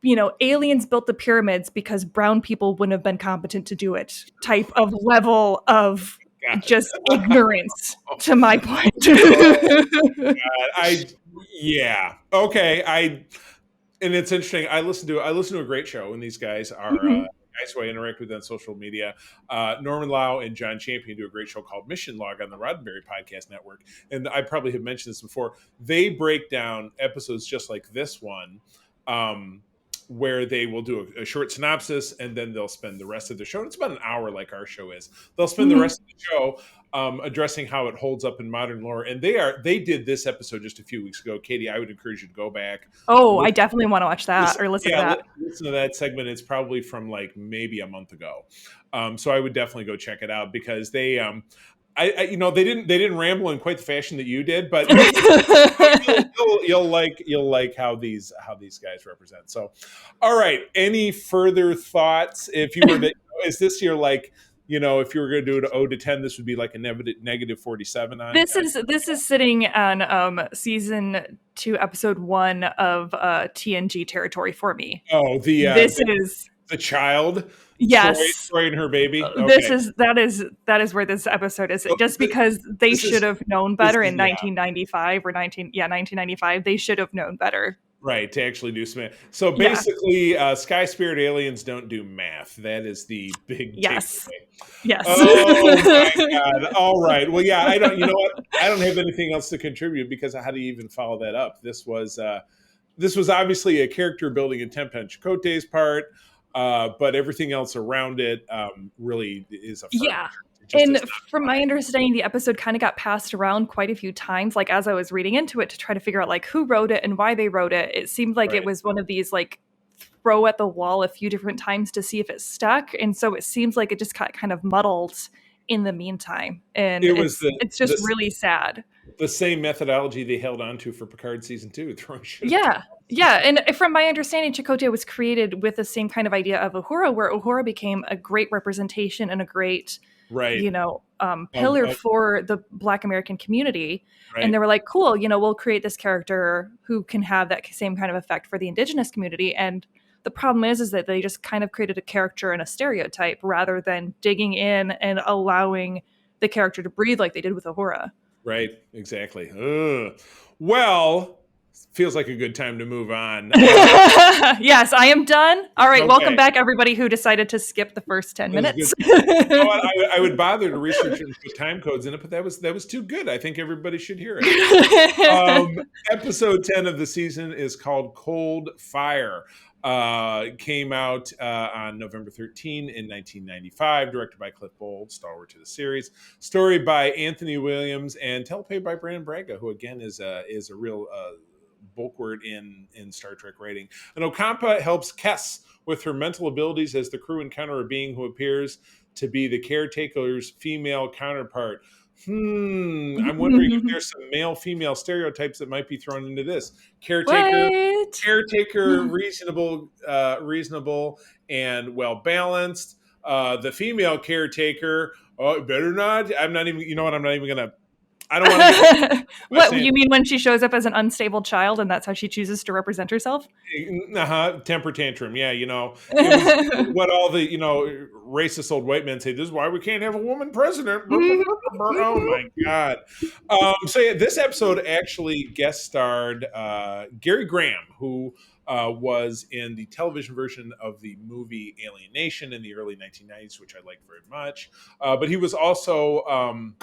you know, aliens built the pyramids because brown people wouldn't have been competent to do it. Type of level of just ignorance, to my point. Okay. And it's interesting. I listen to a great show, and these guys are guys who I interact with on social media. Norman Lau and John Champion do a great show called Mission Log on the Roddenberry Podcast Network. And I probably have mentioned this before. They break down episodes just like this one, where they will do a short synopsis, and then they'll spend the rest of the show. And it's about an hour, like our show is. They'll spend the rest of the show addressing how it holds up in modern lore. And they did this episode just a few weeks ago. Katie, I would encourage you to go back. I definitely want to watch that or listen to that. Listen to that segment. It's probably from like maybe a month ago. So I would definitely go check it out because they they didn't ramble in quite the fashion that you did, but you'll like how these guys represent. So, all right. Any further thoughts? If you were to, is this your like, if you were going to do it 0 to 10, this would be like a negative 47 on. This is sitting on season 2, episode 1 of TNG territory for me. Oh, this is the child. Yes, Troy and her baby. Okay. That is where this episode is. Just because they should have known better in 1995 or 1995, they should have known better. Right, to actually do some math. So basically, Sky Spirit aliens don't do math. That is the big takeaway. Yes. Oh my God. All right. Well, yeah, you know what? I don't have anything else to contribute because how do you even follow that up? This was obviously a character building attempt on Chakotay's part, but everything else around it really is a And from my understanding, the episode kind of got passed around quite a few times. Like as I was reading into it to try to figure out like who wrote it and why they wrote it, it seemed like it was one of these like throw at the wall a few different times to see if it stuck. And so it seems like it just got kind of muddled in the meantime. And it's just really sad. The same methodology they held on to for Picard season 2, throwing shit. Yeah. And from my understanding, Chakotay was created with the same kind of idea of Uhura, where Uhura became a great representation and a great pillar for the Black American community. Right. And they were like, cool, we'll create this character who can have that same kind of effect for the indigenous community. And the problem is that they just kind of created a character and a stereotype rather than digging in and allowing the character to breathe like they did with Uhura. Right, exactly. Well, feels like a good time to move on. Yes, I am done. All right, welcome back, everybody who decided to skip the first 10 minutes. I would bother to research it and put time codes in it, but that was too good. I think everybody should hear it. Episode 10 of the season is called Cold Fire. Came out on November 13 in 1995, directed by Cliff Bold, stalwart to the series. Story by Anthony Williams and teleplay by Brandon Braga, who again is a real bulwark in Star Trek writing. And Ocampa helps Kes with her mental abilities as the crew encounter a being who appears to be the caretaker's female counterpart. I'm wondering if there's some male-female stereotypes that might be thrown into this. Caretaker, reasonable and well-balanced. The female caretaker, better not. I'm not even. You know what? I'm not even gonna. I don't want to. What you mean when she shows up as an unstable child, and that's how she chooses to represent herself? Temper tantrum. Yeah, what all the racist old white men say. This is why we can't have a woman president. Oh my God. This episode actually guest starred Gary Graham, who was in the television version of the movie Alien Nation in the early 1990s, which I liked very much. But he was also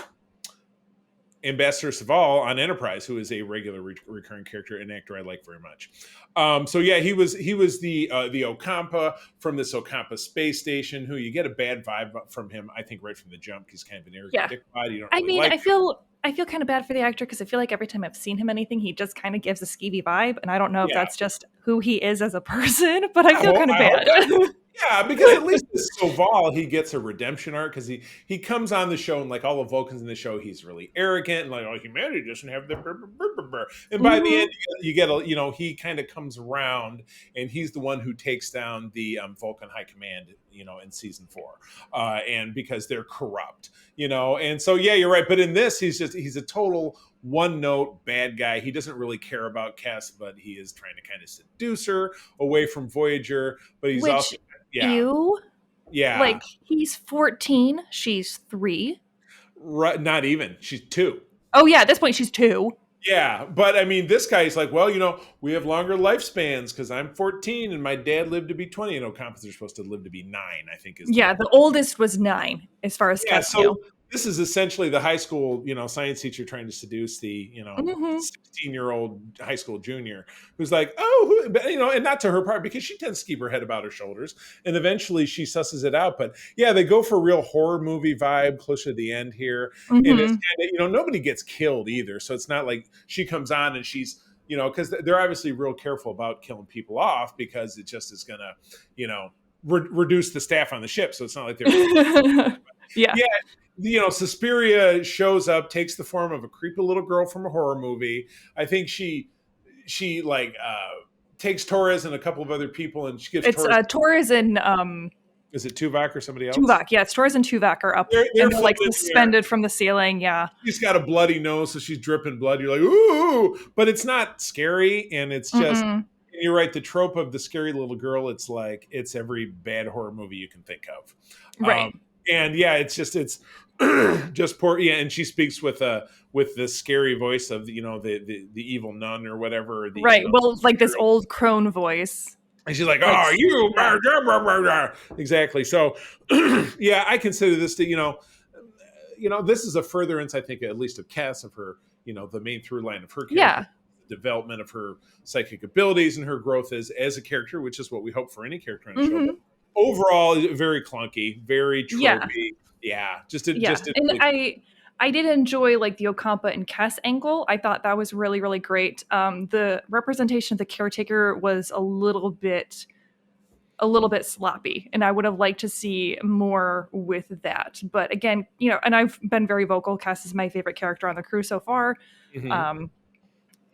Ambassador Saval on Enterprise, who is a regular recurring character and actor I like very much. He was the Ocampa from this Ocampa space station, who you get a bad vibe from him, I think, right from the jump. He's kind of an arrogant dickwad. You don't really like him. I feel kind of bad for the actor because I feel like every time I've seen him anything, he just kind of gives a skeevy vibe, and I don't know if that's just who he is as a person, but I feel kind of bad. Yeah, because at least with Soval, he gets a redemption arc because he comes on the show and like all the Vulcans in the show, he's really arrogant and like, oh, humanity doesn't have the and by the end you get he kind of comes around and he's the one who takes down the Vulcan High Command, in season 4, and because they're corrupt, and so you're right. But in this, he's a total one-note bad guy. He doesn't really care about Kes, but he is trying to kind of seduce her away from Voyager. But he's also like he's 14, she's 3. Right, not even. She's 2. Oh yeah, at this point she's 2. Yeah, but I mean, this guy's like, well, we have longer lifespans because I'm 14 and my dad lived to be 20. Ocampas are supposed to live to be 9, I think. The oldest was 9 as far as Kes knew. This is essentially the high school, science teacher trying to seduce the, 16-year-old high school junior who's like, and not to her part because she tends to keep her head about her shoulders. And eventually she susses it out. But yeah, they go for a real horror movie vibe closer to the end here. And it's kind of, nobody gets killed either. So it's not like she comes on and she's, because they're obviously real careful about killing people off because it just is going to, reduce the staff on the ship. So it's not like they're. Suspiria shows up, takes the form of a creepy little girl from a horror movie. I think she she like takes Torres and a couple of other people, and she gives Torres and is it Tuvok or somebody else? Tuvok, yeah, it's Torres and Tuvok are up, they're like suspended from the ceiling. Yeah, she's got a bloody nose, so she's dripping blood. You're like, ooh, but it's not scary, and it's just. And you're right. The trope of the scary little girl. It's like it's every bad horror movie you can think of, right? And yeah, it's just poor. Yeah, and she speaks with the scary voice of the evil nun or whatever. Right. Well, like this old crone voice. And she's like, "Oh, you!" Exactly. So, yeah, I consider this to this is a furtherance, I think, at least of Cass, of her, the main through line of her character, the development of her psychic abilities and her growth as a character, which is what we hope for any character on the show. But overall, very clunky, very tropey. Yeah, and I did enjoy like the Ocampa and Cass angle. I thought that was really, really great. The representation of the caretaker was a little bit sloppy, and I would have liked to see more with that. But again, and I've been very vocal. Cass is my favorite character on the crew so far.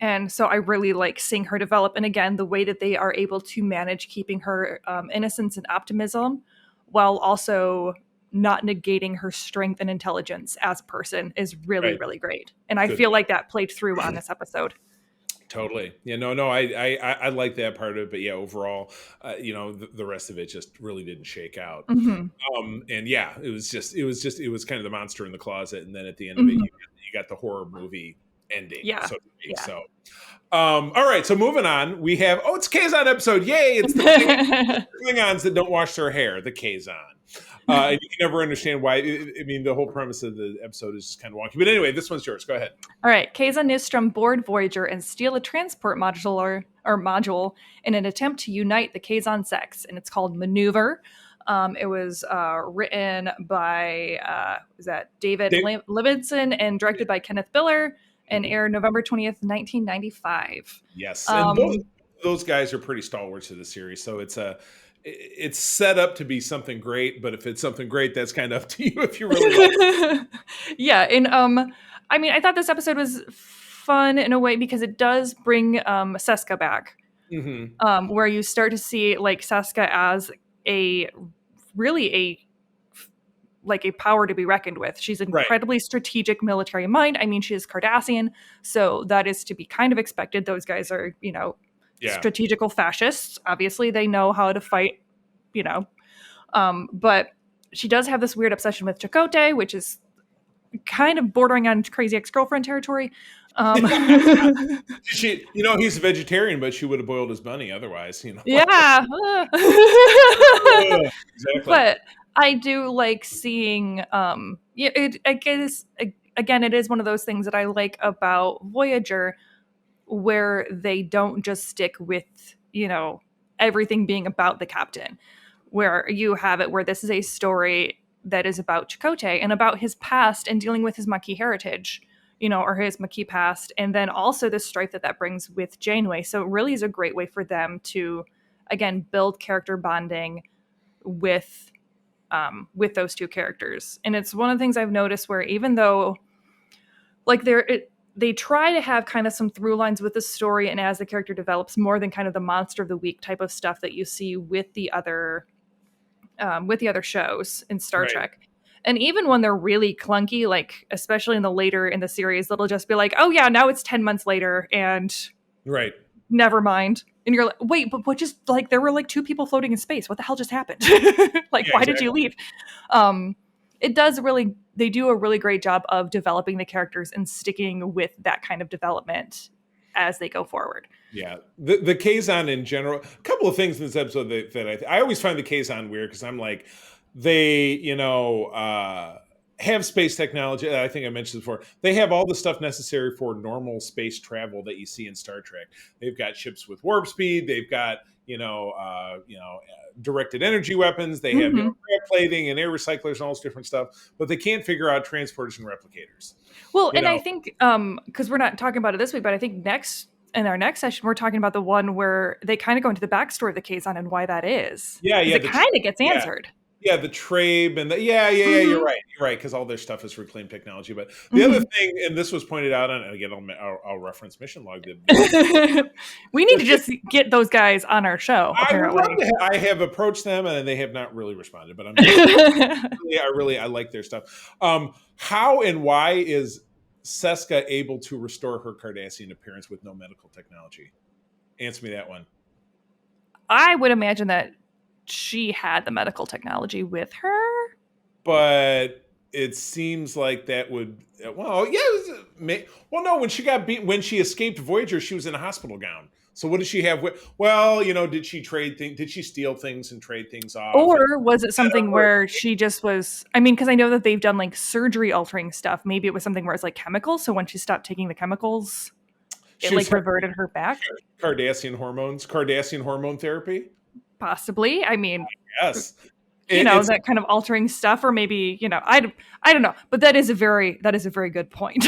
And so I really like seeing her develop. And again, the way that they are able to manage keeping her innocence and optimism while also not negating her strength and intelligence as a person is really, really great. And I feel like that played through on this episode. Totally. Yeah, no, I like that part of it, but yeah, overall, the rest of it just really didn't shake out. And yeah, it was kind of the monster in the closet, and then at the end of it, you got the horror movie ending. Yeah. So to speak. So, all right. So moving on, we have it's Kazon episode. Yay! It's the Klingons that don't wash their hair. The Kazon. And you can never understand why. I mean, the whole premise of the episode is just kind of wonky. But anyway, this one's yours. Go ahead. All right. Kazon Nystrom board Voyager and steal a transport module in an attempt to unite the Kazon sex, and it's called Maneuver. It was written by David Levinson and directed by Kenneth Biller, and aired November 20th, 1995. Yes, and both those guys are pretty stalwarts of the series, so it's set up to be something great, but if it's something great, that's kind of up to you if you really like it. Yeah, and I mean, I thought this episode was fun in a way because it does bring Seska back, where you start to see like Seska as a power to be reckoned with. She's incredibly strategic military mind. I mean, she is Cardassian, so that is to be kind of expected. Those guys are, strategical fascists. Obviously, they know how to fight, but she does have this weird obsession with Chakotay, which is kind of bordering on crazy ex-girlfriend territory. He's a vegetarian, but she would have boiled his bunny otherwise, Yeah. Exactly. But I do like seeing, I guess, again, it is one of those things that I like about Voyager, where they don't just stick with, everything being about the captain, where you have it where this is a story that is about Chakotay and about his past and dealing with his Maquis heritage, or his Maquis past, and then also the strife that brings with Janeway. So it really is a great way for them to, again, build character bonding with those two characters. And it's one of the things I've noticed where even though like they try to have kind of some through lines with the story, and as the character develops, more than kind of the monster of the week type of stuff that you see with the other shows in Star Trek. And even when they're really clunky, like especially later in the series, they'll just be like, oh yeah, now it's 10 months later and never mind. And you're like, wait, but what just like there were like two people floating in space. What the hell just happened? Why did you leave? They do a really great job of developing the characters and sticking with that kind of development as they go forward. Yeah. The Kazon in general, a couple of things in this episode that I always find the Kazon weird because I'm like, they, have space technology. I think I mentioned before. They have all the stuff necessary for normal space travel that you see in Star Trek. They've got ships with warp speed. They've got, directed energy weapons. They have crab plating and air recyclers and all this different stuff, but they can't figure out transporters and replicators. Well, I think because we're not talking about it this week, but I think in our next session, we're talking about the one where they kind of go into the backstory of the Kazon and why that is. Yeah. It kind of gets answered. Yeah, the Trabe and yeah, you're right, because all their stuff is reclaimed technology. But the other thing, and this was pointed out, and again, I'll reference Mission Log. We need to just get those guys on our show. Apparently, I have approached them, and they have not really responded. But I like their stuff. How and why is Seska able to restore her Cardassian appearance with no medical technology? Answer me that one. I would imagine that she had the medical technology with her, but it seems like that would no, when she escaped Voyager, she was in a hospital gown. So what did she have with? Well, did she trade things? Did she steal things and trade things off? Or was it something where she just was? I mean, because I know that they've done like surgery altering stuff. Maybe it was something where it's like chemicals. So when she stopped taking the chemicals, it like reverted her back. Cardassian hormone therapy. Possibly. I mean, yes. That kind of altering stuff, or maybe, I don't know, but that is a very good point.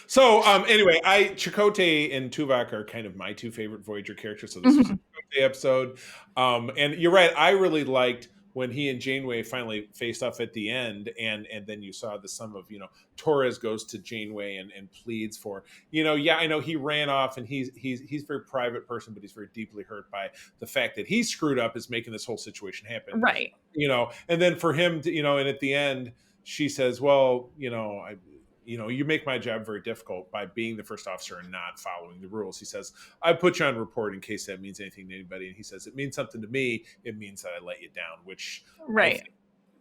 So anyway, Chakotay and Tuvok are kind of my two favorite Voyager characters. So this was a Chakotay episode. And you're right. I really liked when he and Janeway finally faced off at the end, and then you saw the sum of, Torres goes to Janeway and pleads for, I know he ran off, and he's a very private person, but he's very deeply hurt by the fact that he screwed up is making this whole situation happen. Right. And then for him to, and at the end she says, well, you make my job very difficult by being the first officer and not following the rules. He says, I put you on report in case that means anything to anybody. And he says, it means something to me. It means that I let you down, which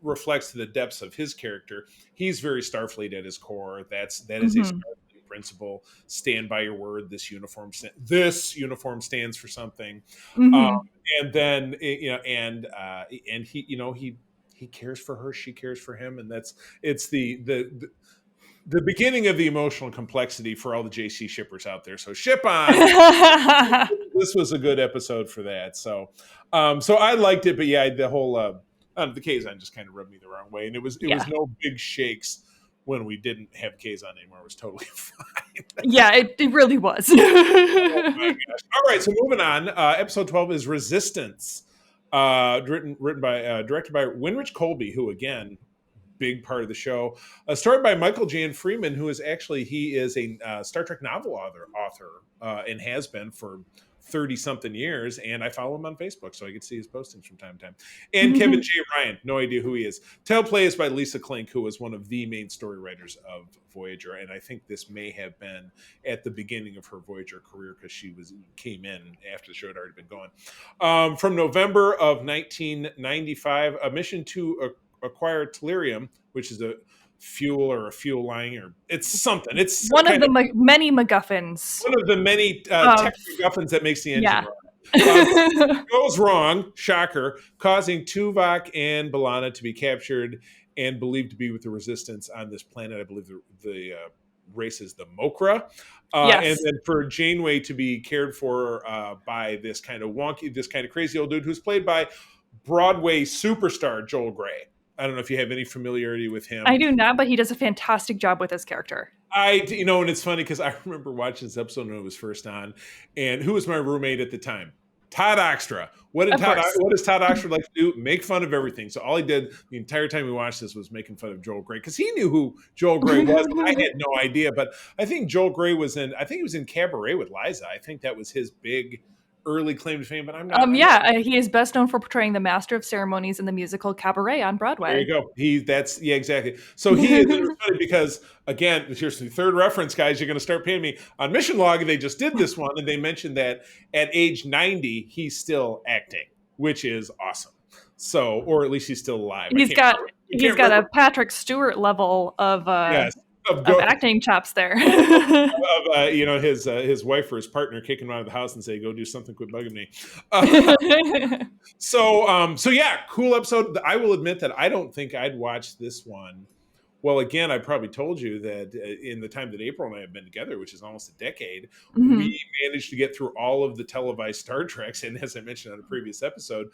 reflects the depths of his character. He's very Starfleet at his core. That is a Starfleet principle. Stand by your word. This uniform stands for something. And then, and he cares for her. She cares for him. And it's the beginning of the emotional complexity for all the JC shippers out there. So ship on. This was a good episode for that. So I liked it, but yeah, the whole the Kazon just kind of rubbed me the wrong way, and it was no big shakes when we didn't have Kazon anymore. It was totally fine. Yeah, it really was. Oh my gosh! All right, so moving on. Episode 12 is Resistance, directed by Winrich Colby, who again, big part of the show. Started by Michael Jan Freeman, who is actually a Star Trek novel author and has been for 30-something years, and I follow him on Facebook, so I get to see his postings from time to time. And Kevin J. Ryan, no idea who he is. Teleplay is by Lisa Klink, who was one of the main story writers of Voyager, and I think this may have been at the beginning of her Voyager career, because she came in after the show had already been going. From November of 1995, a mission to acquire tellurium, which is a fuel line, or it's something. It's one of the many MacGuffins. One of the many tech MacGuffins that makes the engine run. Goes wrong, shocker, causing Tuvok and B'Elanna to be captured and believed to be with the Resistance on this planet. I believe the race is the Mokra. And then for Janeway to be cared for by this kind of crazy old dude who's played by Broadway superstar Joel Grey. I don't know if you have any familiarity with him. I do not, but he does a fantastic job with his character. And it's funny because I remember watching this episode when it was first on, and who was my roommate at the time? Todd Oxtra. What does Todd Oxtra like to do? Make fun of everything. So all he did the entire time we watched this was making fun of Joel Grey, because he knew who Joel Grey was. I had no idea, but I think Joel Grey was in Cabaret with Liza. I think that was his big early claim to fame, but I'm not. He is best known for portraying the Master of Ceremonies in the musical Cabaret on Broadway. There you go. Exactly. So he is funny because, again, here's the third reference, guys. You're going to start paying me on Mission Log. They just did this one, and they mentioned that at age 90, he's still acting, which is awesome. So, or at least he's still alive. He's got a Patrick Stewart level of acting chops there. His wife or his partner kicking him out of the house and say, "Go do something, quit bugging me." So yeah, cool episode. I will admit that I don't think I'd watch this one. Well, again, I probably told you that in the time that April and I have been together, which is almost a decade, we managed to get through all of the televised Star Treks. And as I mentioned on a previous episode,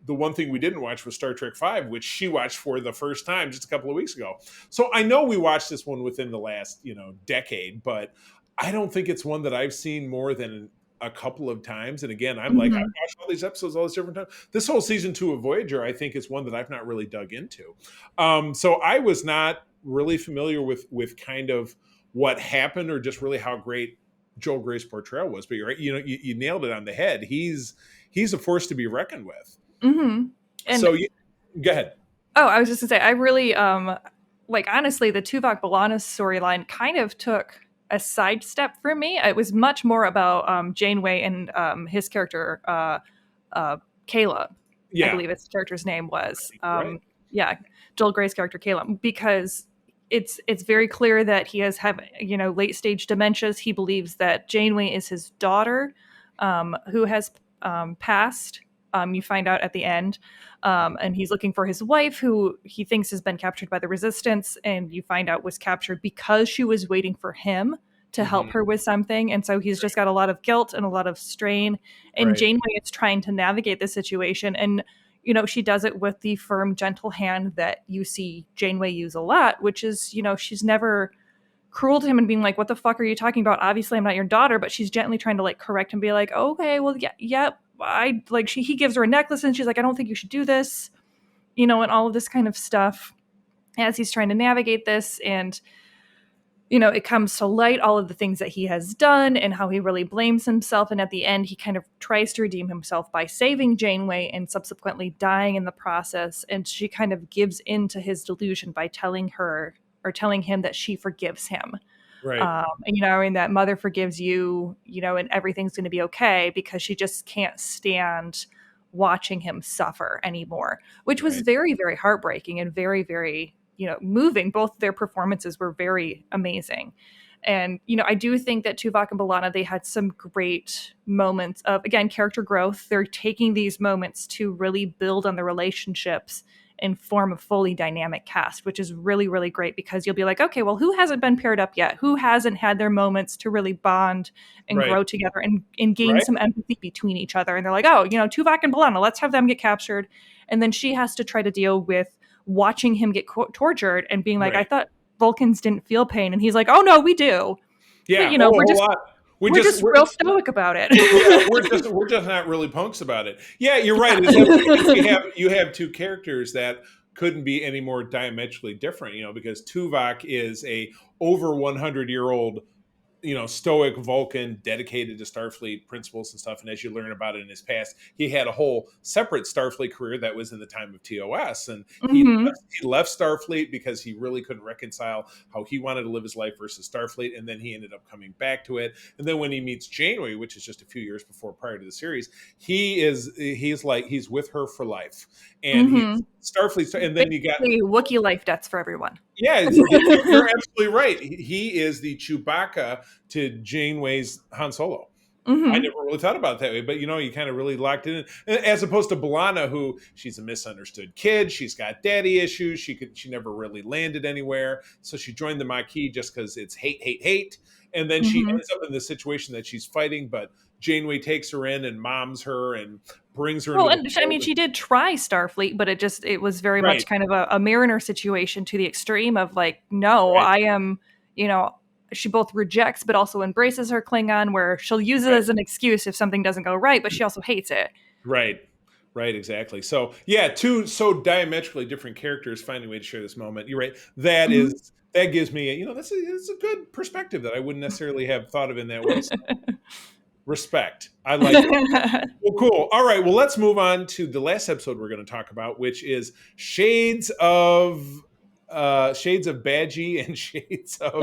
the one thing we didn't watch was Star Trek V, which she watched for the first time just a couple of weeks ago. So I know we watched this one within the last, decade, but I don't think it's one that I've seen more than a couple of times. And again, I'm like, I've watched all these episodes all this different times. This whole season 2 of Voyager, I think, is one that I've not really dug into. So I was not really familiar with kind of what happened or just really how great Joel Grey's portrayal was. But you're right, you nailed it on the head. He's a force to be reckoned with. And so go ahead. Oh, I was just gonna say, I really honestly, the Tuvok B'Elanna storyline kind of took a sidestep for me. It was much more about Janeway and his character Kayla. I believe his character's name was. Right. Yeah, Joel Grey's character Kayla, because it's very clear that he has late stage dementias. He believes that Janeway is his daughter, who has passed. You find out at the end, and he's looking for his wife, who he thinks has been captured by the Resistance, and you find out was captured because she was waiting for him to help her with something. And so he's just got a lot of guilt and a lot of strain. And Janeway is trying to navigate the situation. And, she does it with the firm, gentle hand that you see Janeway use a lot, which is, she's never cruel to him and being like, what the fuck are you talking about? Obviously I'm not your daughter, but she's gently trying to like correct him, be like, okay, well, yeah. I like he gives her a necklace and she's like, I don't think you should do this, and all of this kind of stuff as he's trying to navigate this. And, it comes to light all of the things that he has done and how he really blames himself. And at the end, he kind of tries to redeem himself by saving Janeway and subsequently dying in the process. And she kind of gives in to his delusion by telling him that she forgives him. Right. And that mother forgives you, and everything's going to be okay, because she just can't stand watching him suffer anymore, which was very, very heartbreaking and very, very, moving. Both their performances were very amazing. And, I do think that Tuvok and B'Elanna, they had some great moments of, again, character growth. They're taking these moments to really build on the relationships and form a fully dynamic cast, which is really, really great, because you'll be like, okay, well, who hasn't been paired up yet? Who hasn't had their moments to really bond and grow together and gain some empathy between each other? And they're like, oh, Tuvok and B'Elanna, let's have them get captured. And then she has to try to deal with watching him get tortured and being like, I thought Vulcans didn't feel pain. And he's like, oh no, we do. Yeah, but, we're just real stoic about it. we're just not really punks about it. Yeah, you're right. You have two characters that couldn't be any more diametrically different, because Tuvok is a over 100-year-old, stoic Vulcan dedicated to Starfleet principles and stuff. And as you learn about it in his past, he had a whole separate Starfleet career that was in the time of TOS. And he left Starfleet because he really couldn't reconcile how he wanted to live his life versus Starfleet. And then he ended up coming back to it. And then when he meets Janeway, which is just a few years prior to the series, he's with her for life. And he's Starfleet. And then you got Wookiee life debts for everyone. Yeah, you're absolutely right. He is the Chewbacca to Janeway's Han Solo. I never really thought about it that way, but you kind of really locked it in, as opposed to B'Elanna, who she's a misunderstood kid. She's got daddy issues. She never really landed anywhere, so she joined the Maquis just because it's hate, and then she ends up in the situation that she's fighting, but Janeway takes her in and moms her and brings her. Well, and she did try Starfleet, but it was very much kind of a Mariner situation to the extreme of like, no, I am, she both rejects but also embraces her Klingon, where she'll use it as an excuse if something doesn't go right, but she also hates it. Right, exactly. So yeah, two so diametrically different characters finding a way to share this moment. You're right. That gives me that's a good perspective that I wouldn't necessarily have thought of in that way. So. Respect. I like it. Well, cool. All right. Well, let's move on to the last episode we're going to talk about, which is Shades of Badgie and Shades of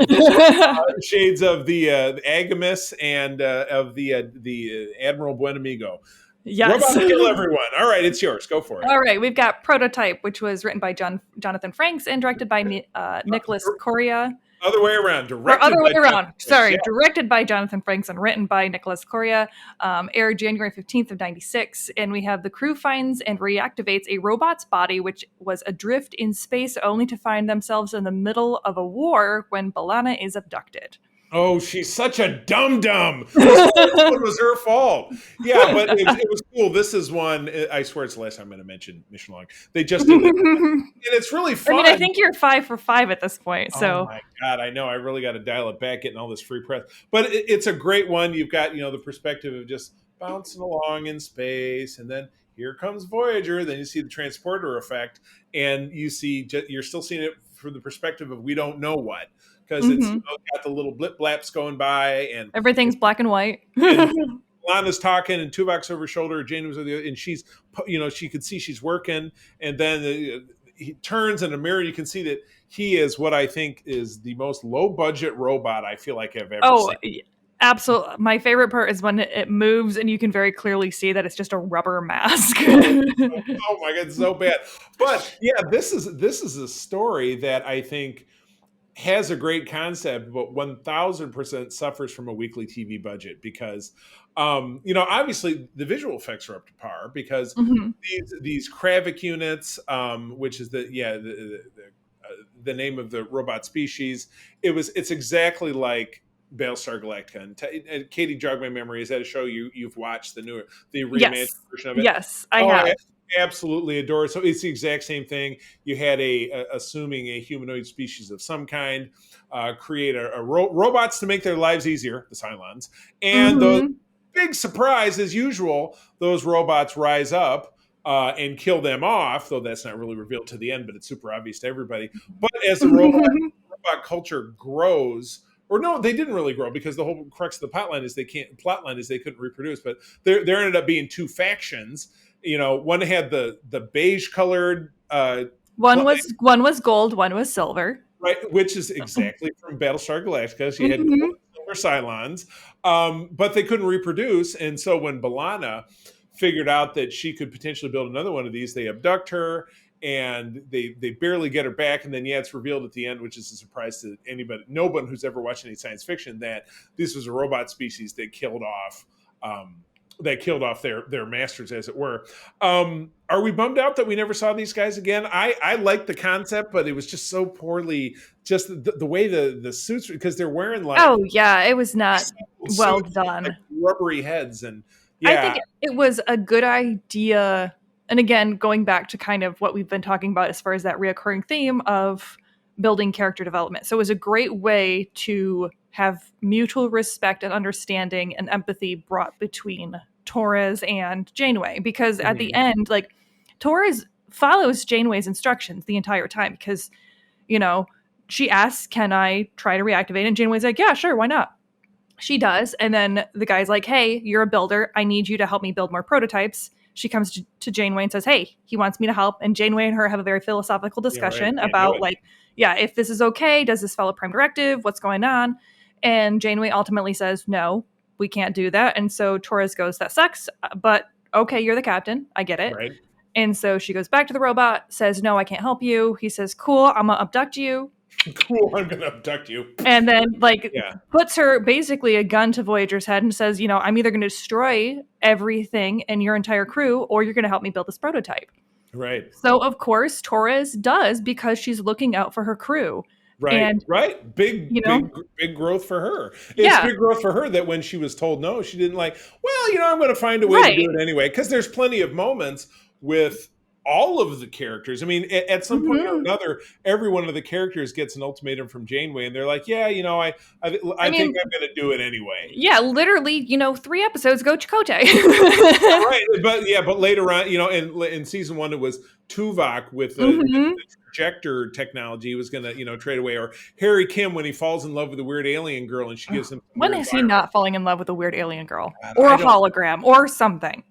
the Agamus and of the Admiral Buenamigo. Yes. We're about to kill everyone. All right, it's yours. Go for it. All right, we've got Prototype, which was written by Jonathan Frakes and directed by Nicholas Correa. Other way around. Directed by Jonathan Frakes and written by Nicholas Correa. Aired January 15th of 96. And we have the crew finds and reactivates a robot's body, which was adrift in space only to find themselves in the middle of a war when B'Elanna is abducted. Oh, she's such a dum-dum. This whole one was her fault. Yeah, but it was cool. This is one, I swear it's the last time I'm going to mention Mission Log. They just did it. And it's really fun. I mean, I think you're 5 for 5 at this point. So. Oh my God, I know. I really got to dial it back, getting all this free press. But it's a great one. You've got, the perspective of just bouncing along in space, and then here comes Voyager. Then you see the transporter effect, and you're still seeing it from the perspective of we don't know what. Because it's got the little blip blaps going by, and everything's black and white. And Lana's talking, and Tuvok's over her shoulder. Jane was with you, and she's, she could see she's working, and then he turns in a mirror. You can see that he is what I think is the most low budget robot I feel like I've ever seen. Absolutely. My favorite part is when it moves, and you can very clearly see that it's just a rubber mask. Oh my God, it's so bad. But yeah, this is a story that I think has a great concept, but 1000% suffers from a weekly TV budget because, obviously the visual effects are up to par because these Kravik units, which is the name of the robot species, it's exactly like Battlestar Galactica. And Katie, jog my memory. Is that a show you've watched, the reimagined version of it? Yes, I have. Absolutely adore it. So it's the exact same thing. You had assuming a humanoid species of some kind, create robots to make their lives easier, the Cylons, and those big surprise, as usual, those robots rise up and kill them off, though that's not really revealed to the end, but it's super obvious to everybody. But as the robot culture grows, or no, they didn't really grow because the whole crux of the plotline is they couldn't reproduce, but there ended up being two factions. One had the beige colored. One was gold. One was silver. Right, which is exactly from Battlestar Galactica. She had silver Cylons, but they couldn't reproduce. And so when B'Elanna figured out that she could potentially build another one of these, they abduct her and they barely get her back. And then it's revealed at the end, which is a surprise to no one who's ever watched any science fiction, that this was a robot species that killed off. Their masters, as it were. Are we bummed out that we never saw these guys again? I liked the concept, but it was just so poorly, just the way the suits, because they're wearing it was not well done, like rubbery heads, and I think it was a good idea. And again, going back to kind of what we've been talking about as far as that reoccurring theme of building character development. So it was a great way to have mutual respect and understanding and empathy brought between Torres and Janeway, because at the end, Torres follows Janeway's instructions the entire time because, she asks, can I try to reactivate? And Janeway's like, yeah, sure. Why not? She does. And then the guy's like, hey, you're a builder. I need you to help me build more prototypes. She comes to Janeway and says, hey, he wants me to help. And Janeway and her have a very philosophical discussion about if this is okay, does this follow Prime Directive? What's going on? And Janeway ultimately says, no, we can't do that. And so Torres goes, that sucks, but okay, you're the captain. I get it. Right. And so she goes back to the robot, says, no, I can't help you. He says, cool, I'm going to abduct you. Cool, I'm going to abduct you. And then puts her basically a gun to Voyager's head and says, I'm either going to destroy everything and your entire crew, or you're going to help me build this prototype. Right. So of course Torres does, because she's looking out for her crew. Right, and, right. Big growth for her. It's big growth for her that when she was told no, she didn't I'm going to find a way to do it anyway. Because there's plenty of moments with all of the characters. I mean, at some point or another, every one of the characters gets an ultimatum from Janeway, and they're like, I think I'm going to do it anyway. Yeah, literally, 3 episodes ago, Chakotay. Right, but later on, in season 1, it was Tuvok with the projector technology. He was going to, trade away. Or Harry Kim when he falls in love with a weird alien girl and she gives him. When is he not falling in love with a weird alien girl or a hologram or something?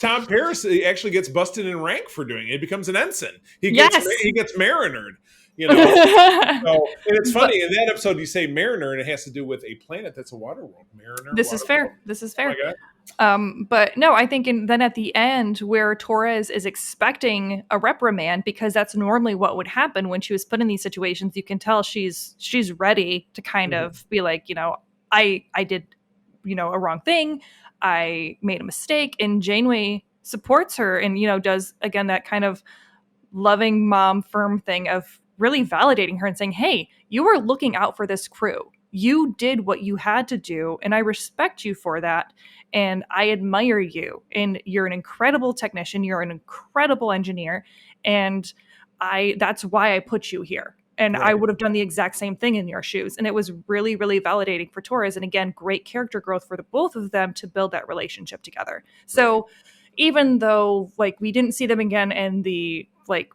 Tom Paris actually gets busted in rank for doing it. He becomes an ensign. He gets marinered. So, and it's funny in that episode you say mariner, and it has to do with a planet that's a water world. Mariner. This is fair. But no, I think then at the end where Torres is expecting a reprimand, because that's normally what would happen when she was put in these situations, you can tell she's ready to kind of be like, I did, a wrong thing. I made a mistake, and Janeway supports her and, does again that kind of loving mom firm thing of really validating her and saying, hey, you were looking out for this crew. You did what you had to do, and I respect you for that, and I admire you, and you're an incredible technician, you're an incredible engineer, and that's why I put you here. And I would have done the exact same thing in your shoes. And it was really, really validating for Torres. And again, great character growth for the both of them to build that relationship together. So even though like we didn't see them again and the like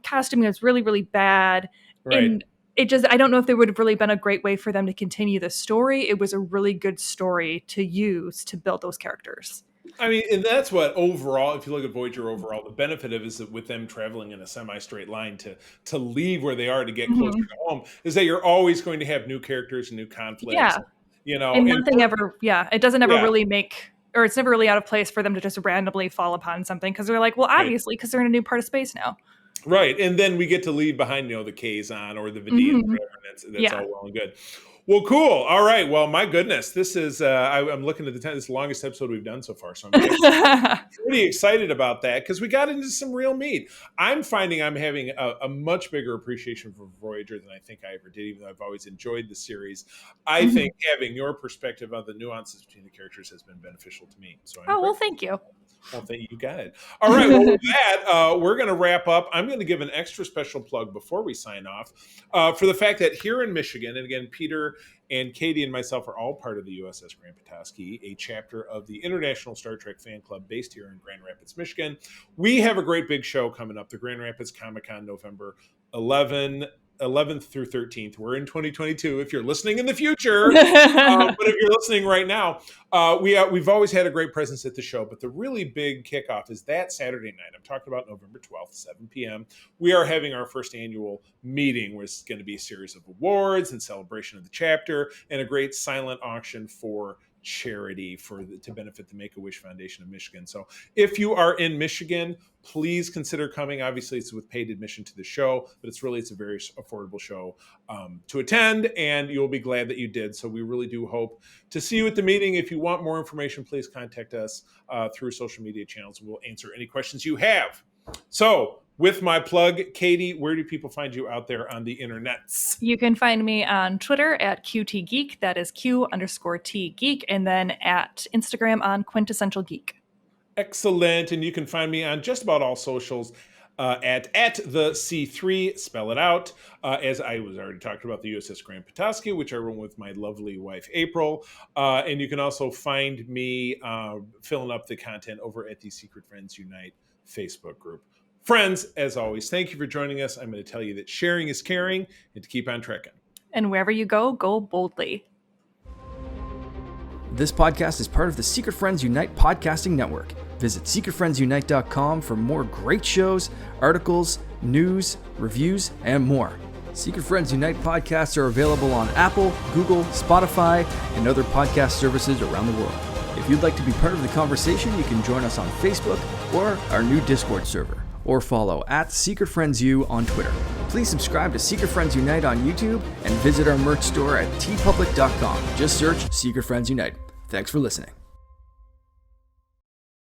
costuming was really, really bad, and it just, I don't know if there would have really been a great way for them to continue the story. It was a really good story to use to build those characters. I mean, and that's what overall, if you look at Voyager overall, the benefit of is that with them traveling in a semi-straight line to leave where they are to get closer to home, is that you're always going to have new characters and new conflicts. Yeah. You know, and nothing ever, it doesn't ever really make, or it's never really out of place for them to just randomly fall upon something because they're like, well, obviously, because they're in a new part of space now. Right. And then we get to leave behind, you know, the Kazon or the Vidian, whatever, and that's all well and good. Well, cool. All right. Well, my goodness, this is, I'm looking at the time, this is the longest episode we've done so far. So I'm pretty excited about that because we got into some real meat. I'm finding I'm having a much bigger appreciation for Voyager than I think I ever did, even though I've always enjoyed the series. I think having your perspective on the nuances between the characters has been beneficial to me. So well, thank you. Well, thank you. Got it. All right. Well, with that, we're going to wrap up. I'm going to give an extra special plug before we sign off for the fact that here in Michigan, and again, Peter and Katie and myself are all part of the USS Grand Petoskey, a chapter of the International Star Trek Fan Club based here in Grand Rapids, Michigan. We have a great big show coming up, the Grand Rapids Comic-Con, November 11th through 13th. We're in 2022 if you're listening in the future. But if you're listening right now, we've always had a great presence at the show. But the really big kickoff is that Saturday night. I'm talking about November 12th, 7 p.m. We are having our first annual meeting, where it's going to be a series of awards and celebration of the chapter and a great silent auction for charity to benefit the Make-A-Wish Foundation of Michigan. So if you are in Michigan, please consider coming. Obviously, it's with paid admission to the show, but it's a very affordable show to attend, and you'll be glad that you did. So we really do hope to see you at the meeting. If you want more information, please contact us through social media channels, and we'll answer any questions you have. So with my plug, Katie, where do people find you out there on the internets? You can find me on Twitter at QTGeek. That is Q_T Geek. And then at Instagram on Quintessential Geek. Excellent. And you can find me on just about all socials at the C3, spell it out. As I was already talking about the USS Grand Petoskey, which I run with my lovely wife, April. And you can also find me filling up the content over at the Secret Friends Unite Facebook group. Friends, as always, thank you for joining us. I'm going to tell you that sharing is caring and to keep on trekking. And wherever you go, go boldly. This podcast is part of the Secret Friends Unite podcasting network. Visit secretfriendsunite.com for more great shows, articles, news, reviews, and more. Secret Friends Unite podcasts are available on Apple, Google, Spotify, and other podcast services around the world. If you'd like to be part of the conversation, you can join us on Facebook or our new Discord server, or follow at Secret Friends U on Twitter. Please subscribe to Secret Friends Unite on YouTube and visit our merch store at tpublic.com. Just search Secret Friends Unite. Thanks for listening.